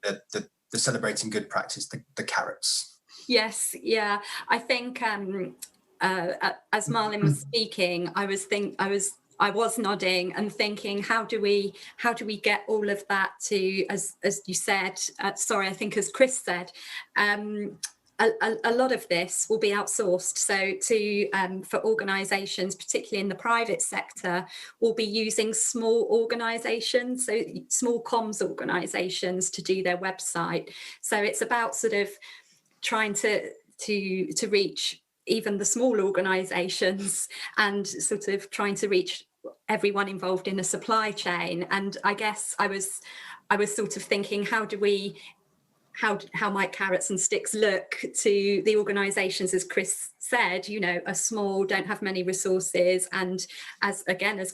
the celebrating good practice, the carrots. Yes, yeah. I think as Marlin was speaking, I was nodding and thinking, how do we get all of that to, as you said, sorry, I think as Chris said, a lot of this will be outsourced. So for organisations, particularly in the private sector, will be using small organisations, so small comms organisations, to do their website. So it's about sort of trying to reach even the small organisations, and sort of trying to reach everyone involved in the supply chain. And I guess I was sort of thinking, how might carrots and sticks look to the organisations, as Chris said, you know, are small, don't have many resources, and as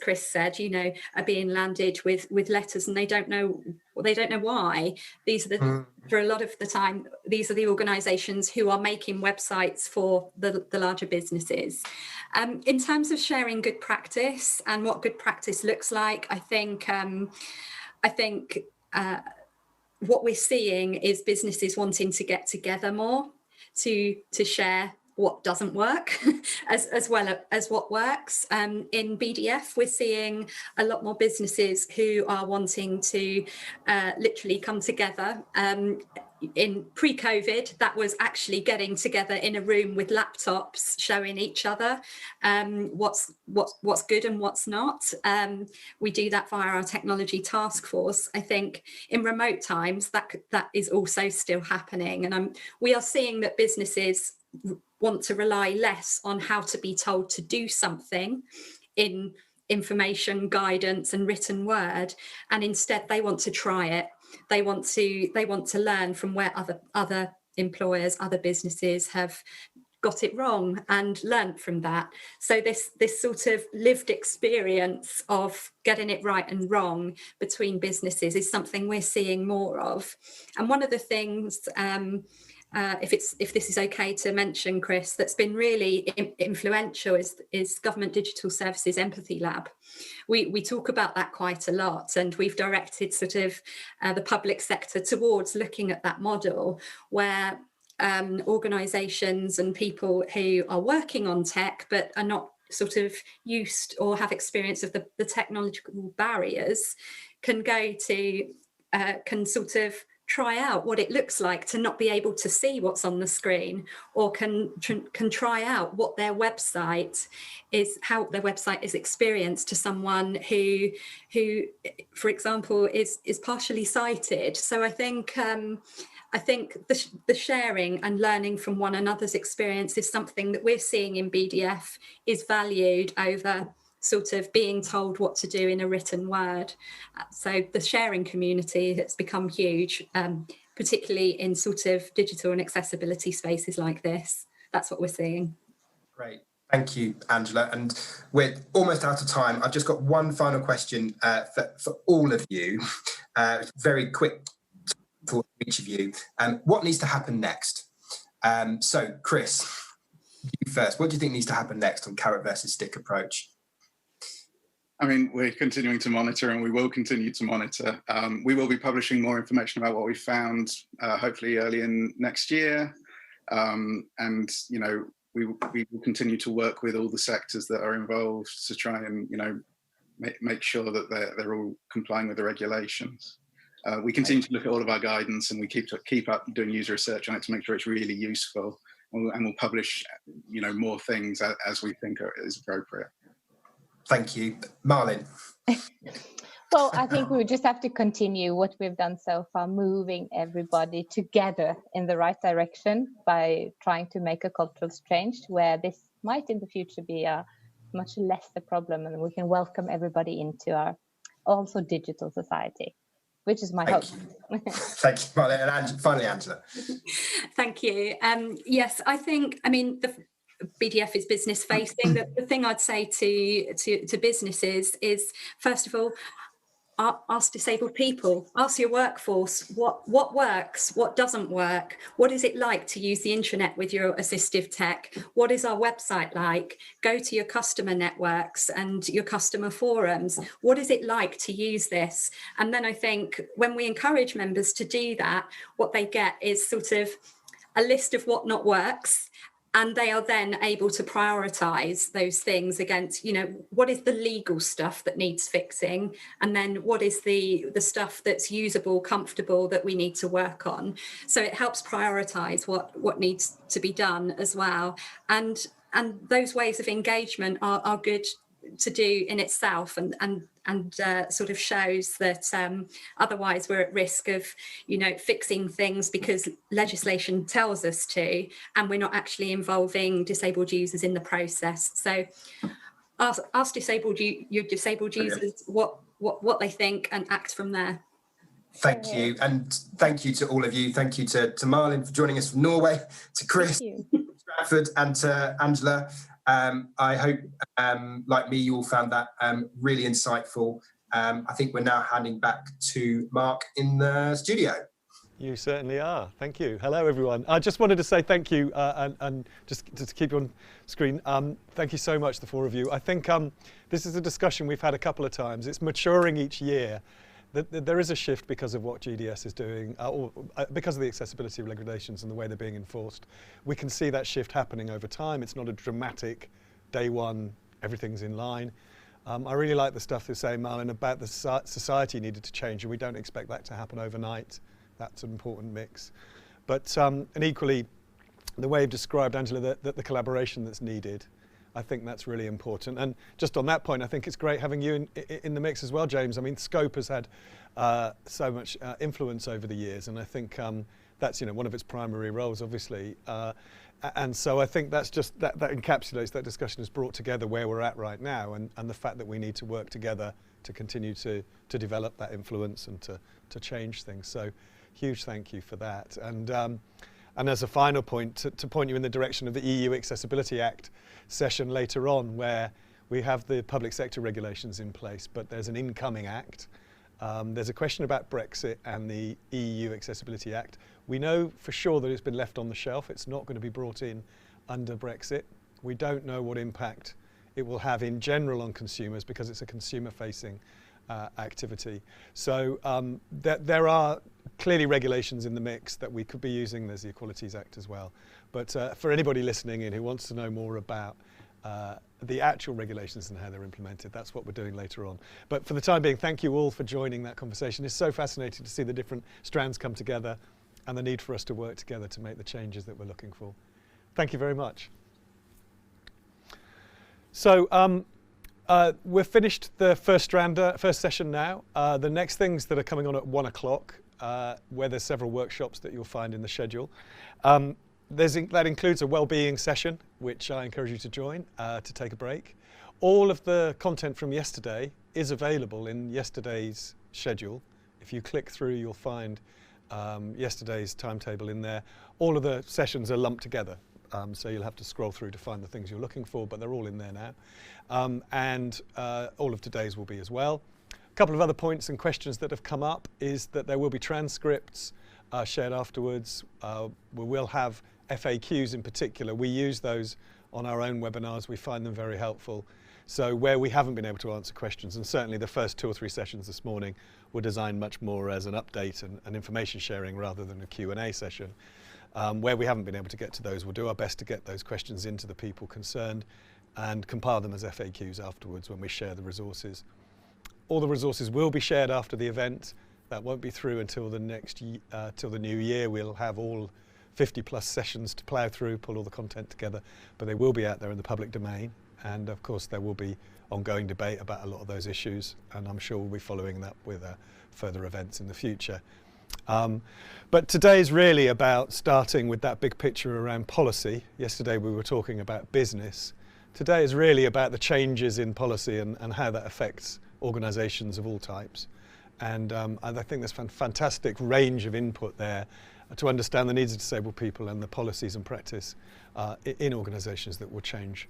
Chris said, you know, are being landed with letters, and they don't know why. These are for a lot of the time, these are the organisations who are making websites for the larger businesses. In terms of sharing good practice and what good practice looks like, I think what we're seeing is businesses wanting to get together more to share what doesn't work as well as what works. In BDF, we're seeing a lot more businesses who are wanting to literally come together. In pre-COVID, that was actually getting together in a room with laptops, showing each other what's good and what's not. We do that via our technology task force. I think in remote times that is also still happening, and we are seeing that businesses want to rely less on how to be told to do something in information, guidance and written word, and instead they want to try it. They want to learn from where other employers, other businesses have got it wrong and learnt from that. So this sort of lived experience of getting it right and wrong between businesses is something we're seeing more of. And one of the things, if this is okay to mention, Chris, that's been really influential is Government Digital Services Empathy Lab. We talk about that quite a lot, and we've directed sort of the public sector towards looking at that model where organisations and people who are working on tech but are not sort of used or have experience of the technological barriers can go to, can sort of try out what it looks like to not be able to see what's on the screen, or can try out what their website is, how their website is experienced to someone who for example is partially sighted. So I think the sharing and learning from one another's experience is something that we're seeing in BDF is valued over sort of being told what to do in a written word. So the sharing community has become huge, particularly in sort of digital and accessibility spaces like this. That's what we're seeing. Great. Thank you, Angela. And we're almost out of time. I've just got one final question for all of you. Very quick for each of you. What needs to happen next? So, Chris, you first. What do you think needs to happen next on carrot versus stick approach? I mean, we're continuing to monitor, and we will continue to monitor. We will be publishing more information about what we found, hopefully early in next year. And, you know, we will continue to work with all the sectors that are involved to try and, you know, make sure that they're all complying with the regulations. We continue to look at all of our guidance, and we keep up doing user research on it to make sure it's really useful. And we'll publish, you know, more things as we think is appropriate. Thank you. Marlin. Well, I think we just have to continue what we've done so far, moving everybody together in the right direction by trying to make a cultural change where this might in the future be a much less a problem, and we can welcome everybody into our also digital society, which is my hope. Thank you, Marlin. And finally, Angela. Thank you. Yes, I think, I mean, the BDF is business facing. The thing I'd say to businesses is, first of all, ask disabled people, ask your workforce what works, what doesn't work, what is it like to use the internet with your assistive tech, what is our website like, go to your customer networks and your customer forums, what is it like to use this? And then I think when we encourage members to do that, what they get is sort of a list of what not works, and they are then able to prioritise those things against, you know, what is the legal stuff that needs fixing, and then what is the stuff that's usable, comfortable, that we need to work on. So it helps prioritise what needs to be done as well. And those ways of engagement are good to do in itself, and sort of shows that otherwise we're at risk of, you know, fixing things because legislation tells us to, and we're not actually involving disabled users in the process. So ask your disabled users what they think and act from there. Thank you, and thank you to all of you. Thank you to Marlin for joining us from Norway, to Chris from Stratford, and to Angela. I hope, like me, you all found that really insightful. I think we're now handing back to Mark in the studio. You certainly are. Thank you. Hello, everyone. I just wanted to say thank you, and just to keep you on screen, thank you so much, the four of you. I think this is a discussion we've had a couple of times. It's maturing each year. There is a shift because of what GDS is doing, or because of the accessibility regulations and the way they're being enforced. We can see that shift happening over time. It's not a dramatic day one, everything's in line. I really like the stuff you're saying, Marlin, about the society needed to change, and we don't expect that to happen overnight. That's an important mix. But, and equally, the way you've described, Angela, the collaboration that's needed, I think that's really important. And just on that point, I think it's great having you in the mix as well, James. I mean, Scope has had so much influence over the years, and I think that's, you know, one of its primary roles, obviously. And so I think that's just, that encapsulates, that discussion has brought together where we're at right now, and the fact that we need to work together to continue to develop that influence and to change things. So huge thank you for that. And And as a final point, to point you in the direction of the EU Accessibility Act session later on, where we have the public sector regulations in place, but there's an incoming act. There's a question about Brexit and the EU Accessibility Act. We know for sure that it's been left on the shelf. It's not going to be brought in under Brexit. We don't know what impact it will have in general on consumers because it's a consumer-facing activity. So there are clearly regulations in the mix that we could be using. There's the Equalities Act as well. But for anybody listening in who wants to know more about the actual regulations and how they're implemented, that's what we're doing later on. But for the time being, thank you all for joining that conversation. It's so fascinating to see the different strands come together and the need for us to work together to make the changes that we're looking for. Thank you very much. So we've finished the first session now. The next things that are coming on at 1 o'clock, where there's several workshops that you'll find in the schedule. That includes a wellbeing session, which I encourage you to join to take a break. All of the content from yesterday is available in yesterday's schedule. If you click through, you'll find yesterday's timetable in there. All of the sessions are lumped together. So you'll have to scroll through to find the things you're looking for, but they're all in there now. And all of today's will be as well. A couple of other points and questions that have come up is that there will be transcripts shared afterwards. We will have FAQs in particular. We use those on our own webinars. We find them very helpful. So where we haven't been able to answer questions, and certainly the first 2 or 3 sessions this morning were designed much more as an update and information sharing rather than a Q&A session. Where we haven't been able to get to those, we'll do our best to get those questions into the people concerned and compile them as FAQs afterwards when we share the resources. All the resources will be shared after the event. That won't be through until till the new year. We'll have all 50 plus sessions to plough through, pull all the content together, but they will be out there in the public domain. And of course, there will be ongoing debate about a lot of those issues. And I'm sure we'll be following that with further events in the future. But today is really about starting with that big picture around policy. Yesterday we were talking about business. Today is really about the changes in policy and how that affects organisations of all types. And I think there's a fantastic range of input there to understand the needs of disabled people and the policies and practice in organisations that will change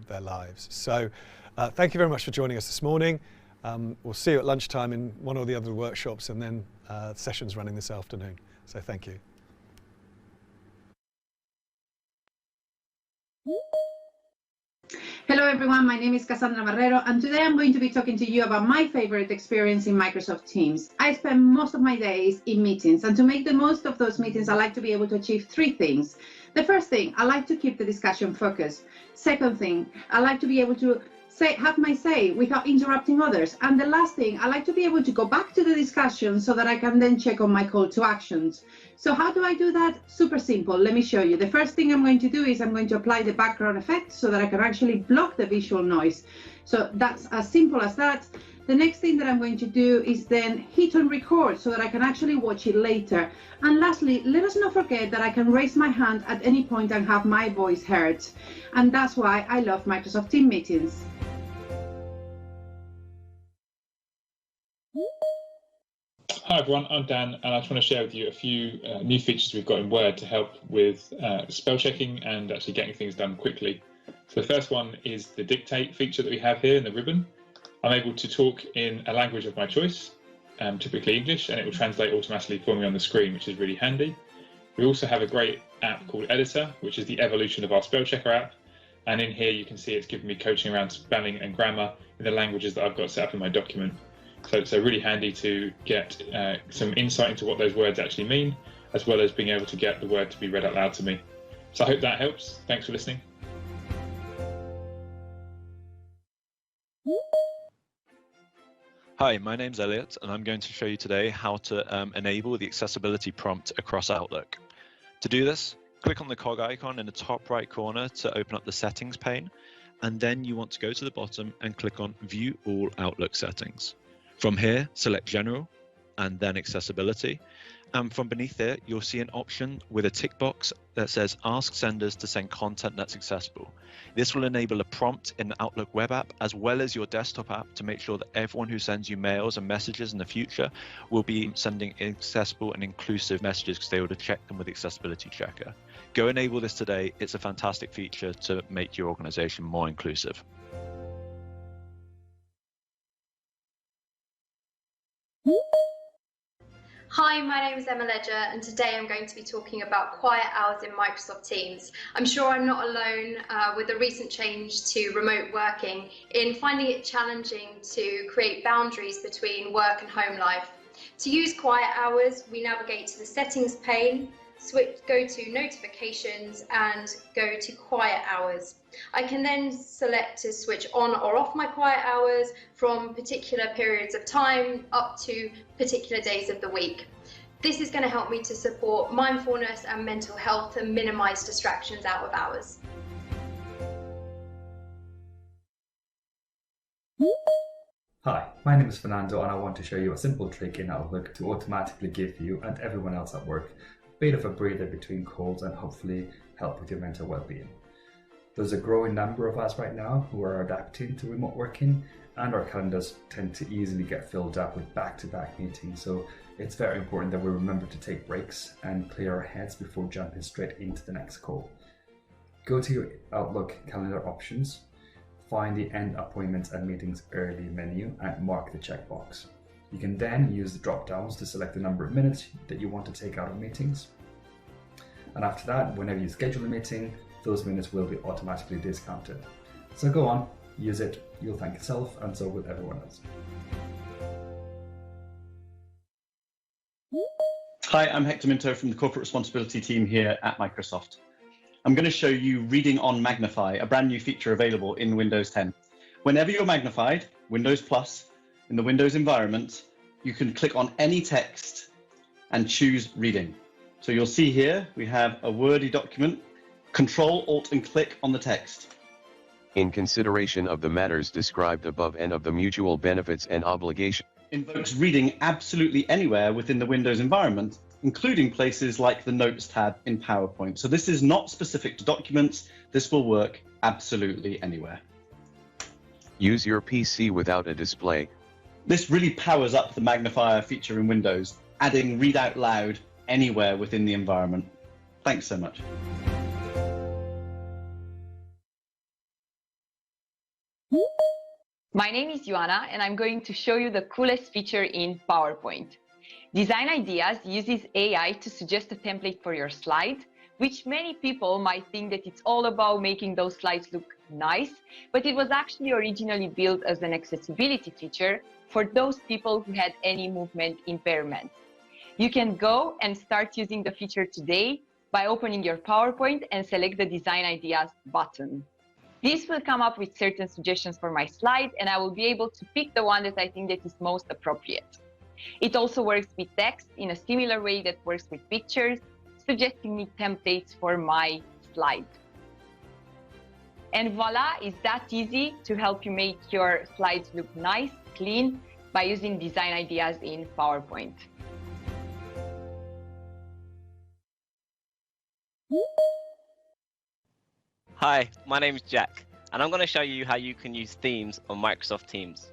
their lives. So thank you very much for joining us this morning. We'll see you at lunchtime in one or the other workshops, and then sessions running this afternoon. So thank you. Hello everyone, my name is Cassandra Marrero, and today I'm going to be talking to you about my favorite experience in Microsoft Teams. I spend most of my days in meetings, and to make the most of those meetings, I like to be able to achieve 3 things. The first thing, I like to keep the discussion focused. Second thing, I like to be able to have my say without interrupting others. And the last thing, I like to be able to go back to the discussion so that I can then check on my call to actions. So how do I do that? Super simple. Let me show you. The first thing I'm going to do is I'm going to apply the background effect so that I can actually block the visual noise. So that's as simple as that. The next thing that I'm going to do is then hit on record so that I can actually watch it later. And lastly, let us not forget that I can raise my hand at any point and have my voice heard. And that's why I love Microsoft Teams meetings. Hi everyone, I'm Dan, and I just want to share with you a few new features we've got in Word to help with spell checking and actually getting things done quickly. So the first one is the dictate feature that we have here in the ribbon. I'm able to talk in a language of my choice, typically English, and it will translate automatically for me on the screen, which is really handy. We also have a great app called Editor, which is the evolution of our spell checker app. And in here you can see it's giving me coaching around spelling and grammar in the languages that I've got set up in my document. So it's really handy to get some insight into what those words actually mean, as well as being able to get the word to be read out loud to me. So I hope that helps. Thanks for listening. Hi, my name's Elliot, and I'm going to show you today how to enable the accessibility prompt across Outlook. To do this, click on the cog icon in the top right corner to open up the settings pane, and then you want to go to the bottom and click on View All Outlook Settings. From here, select General and then Accessibility, From beneath it, you'll see an option with a tick box that says Ask Senders to send content that's accessible. This will enable a prompt in the Outlook web app as well as your desktop app to make sure that everyone who sends you mails and messages in the future will be sending accessible and inclusive messages because they able to check them with the accessibility checker. Go enable this today. It's a fantastic feature to make your organization more inclusive. Hi, my name is Emma Ledger, and today I'm going to be talking about quiet hours in Microsoft Teams. I'm sure I'm not alone with the recent change to remote working in finding it challenging to create boundaries between work and home life. To use quiet hours, we navigate to the settings pane, go to notifications and go to quiet hours. I can then select to switch on or off my quiet hours from particular periods of time up to particular days of the week. This is going to help me to support mindfulness and mental health and minimize distractions out of hours. Hi, my name is Fernando and I want to show you a simple trick in Outlook to automatically give you and everyone else at work a bit of a breather between calls and hopefully help with your mental well-being. There's a growing number of us right now who are adapting to remote working, and our calendars tend to easily get filled up with back-to-back meetings, so it's very important that we remember to take breaks and clear our heads before jumping straight into the next call. Go to your Outlook calendar options, find the End Appointments and Meetings Early menu and mark the checkbox. You can then use the drop-downs to select the number of minutes that you want to take out of meetings. And after that, whenever you schedule a meeting, those minutes will be automatically discounted. So go on, use it, you'll thank yourself and so will everyone else. Hi, I'm Hector Minto from the Corporate Responsibility team here at Microsoft. I'm going to show you Reading on Magnify, a brand new feature available in Windows 10. Whenever you're magnified, Windows Plus, in the Windows environment, you can click on any text and choose Reading. So you'll see here, we have a wordy document. Control, Alt, and click on the text. In consideration of the matters described above and of the mutual benefits and obligation. Invokes reading absolutely anywhere within the Windows environment, including places like the Notes tab in PowerPoint. So this is not specific to documents. This will work absolutely anywhere. Use your PC without a display. This really powers up the magnifier feature in Windows, adding read out loud anywhere within the environment. Thanks so much. My name is Joanna and I'm going to show you the coolest feature in PowerPoint. Design Ideas uses AI to suggest a template for your slides, which many people might think that it's all about making those slides look nice, but it was actually originally built as an accessibility feature for those people who had any movement impairment. You can go and start using the feature today by opening your PowerPoint and select the Design Ideas button. This will come up with certain suggestions for my slide, and I will be able to pick the one that I think that is most appropriate. It also works with text in a similar way that works with pictures, suggesting me templates for my slide. And voila, it's that easy to help you make your slides look nice, clean, by using Design Ideas in PowerPoint. Hi, my name is Jack, and I'm going to show you how you can use themes on Microsoft Teams.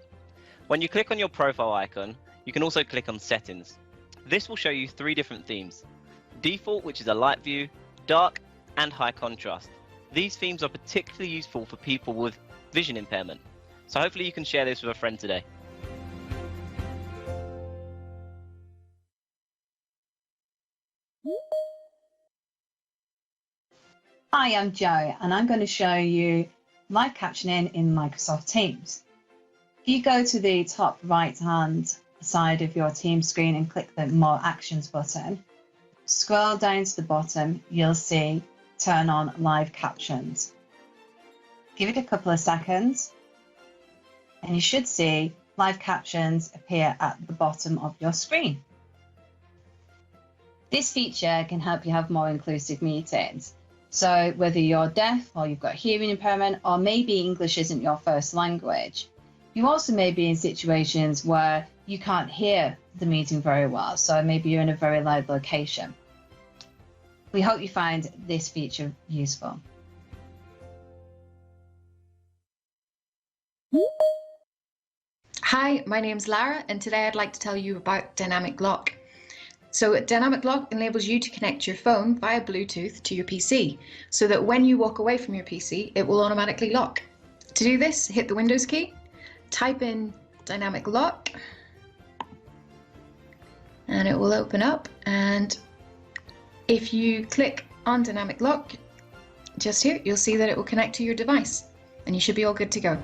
When you click on your profile icon, you can also click on Settings. This will show you 3 different themes. Default, which is a light view, dark, and high contrast. These themes are particularly useful for people with vision impairment, so hopefully you can share this with a friend today. Hi, I'm Jo, and I'm going to show you live captioning in Microsoft Teams. If you go to the top right-hand side of your Teams screen and click the More Actions button, scroll down to the bottom, you'll see Turn on Live Captions. Give it a couple of seconds, and you should see live captions appear at the bottom of your screen. This feature can help you have more inclusive meetings. So whether you're deaf or you've got hearing impairment, or maybe English isn't your first language, You also may be in situations where you can't hear the meeting very well, so maybe you're in a very loud location. We hope you find this feature useful. Hi, my name's Lara, and today I'd like to tell you about Dynamic Lock. So Dynamic Lock enables you to connect your phone via Bluetooth to your PC, so that when you walk away from your PC, it will automatically lock. To do this, hit the Windows key, type in Dynamic Lock, and it will open up. And if you click on Dynamic Lock, just here, you'll see that it will connect to your device, and you should be all good to go.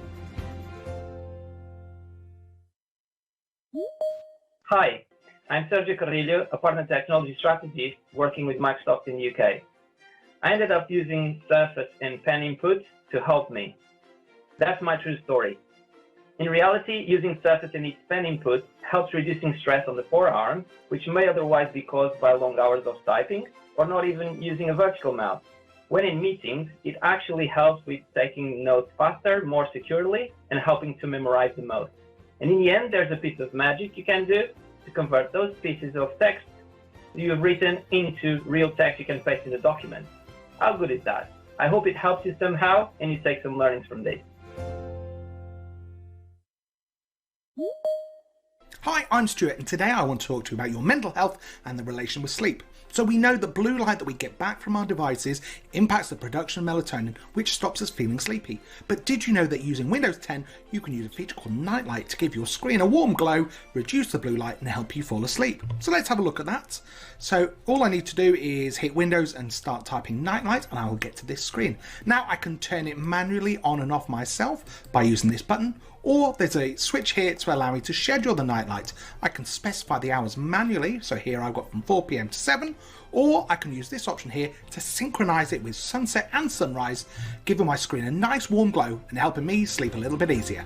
Hi, I'm Sergio Carrillo, a partner technology strategist working with Microsoft in the UK. I ended up using Surface and Pen Input to help me. That's my true story. In reality, using Surface and its Pen Input helps reducing stress on the forearm, which may otherwise be caused by long hours of typing or not even using a vertical mouse. When in meetings, it actually helps with taking notes faster, more securely, and helping to memorize the most. And in the end, there's a piece of magic you can do to convert those pieces of text you have written into real text you can paste in the document. How good is that? I hope it helps you somehow and you take some learnings from this. Hi, I'm Stuart, and today I want to talk to you about your mental health and the relation with sleep. So we know that blue light that we get back from our devices impacts the production of melatonin, which stops us feeling sleepy. But did you know that using Windows 10, you can use a feature called Night Light to give your screen a warm glow, reduce the blue light, and help you fall asleep? So let's have a look at that. So all I need to do is hit Windows and start typing Night Light, and I will get to this screen. Now I can turn it manually on and off myself by using this button, or there's a switch here to allow me to schedule the night light. I can specify the hours manually, so here I've got from 4 PM to 7, or I can use this option here to synchronize it with sunset and sunrise, giving my screen a nice warm glow and helping me sleep a little bit easier.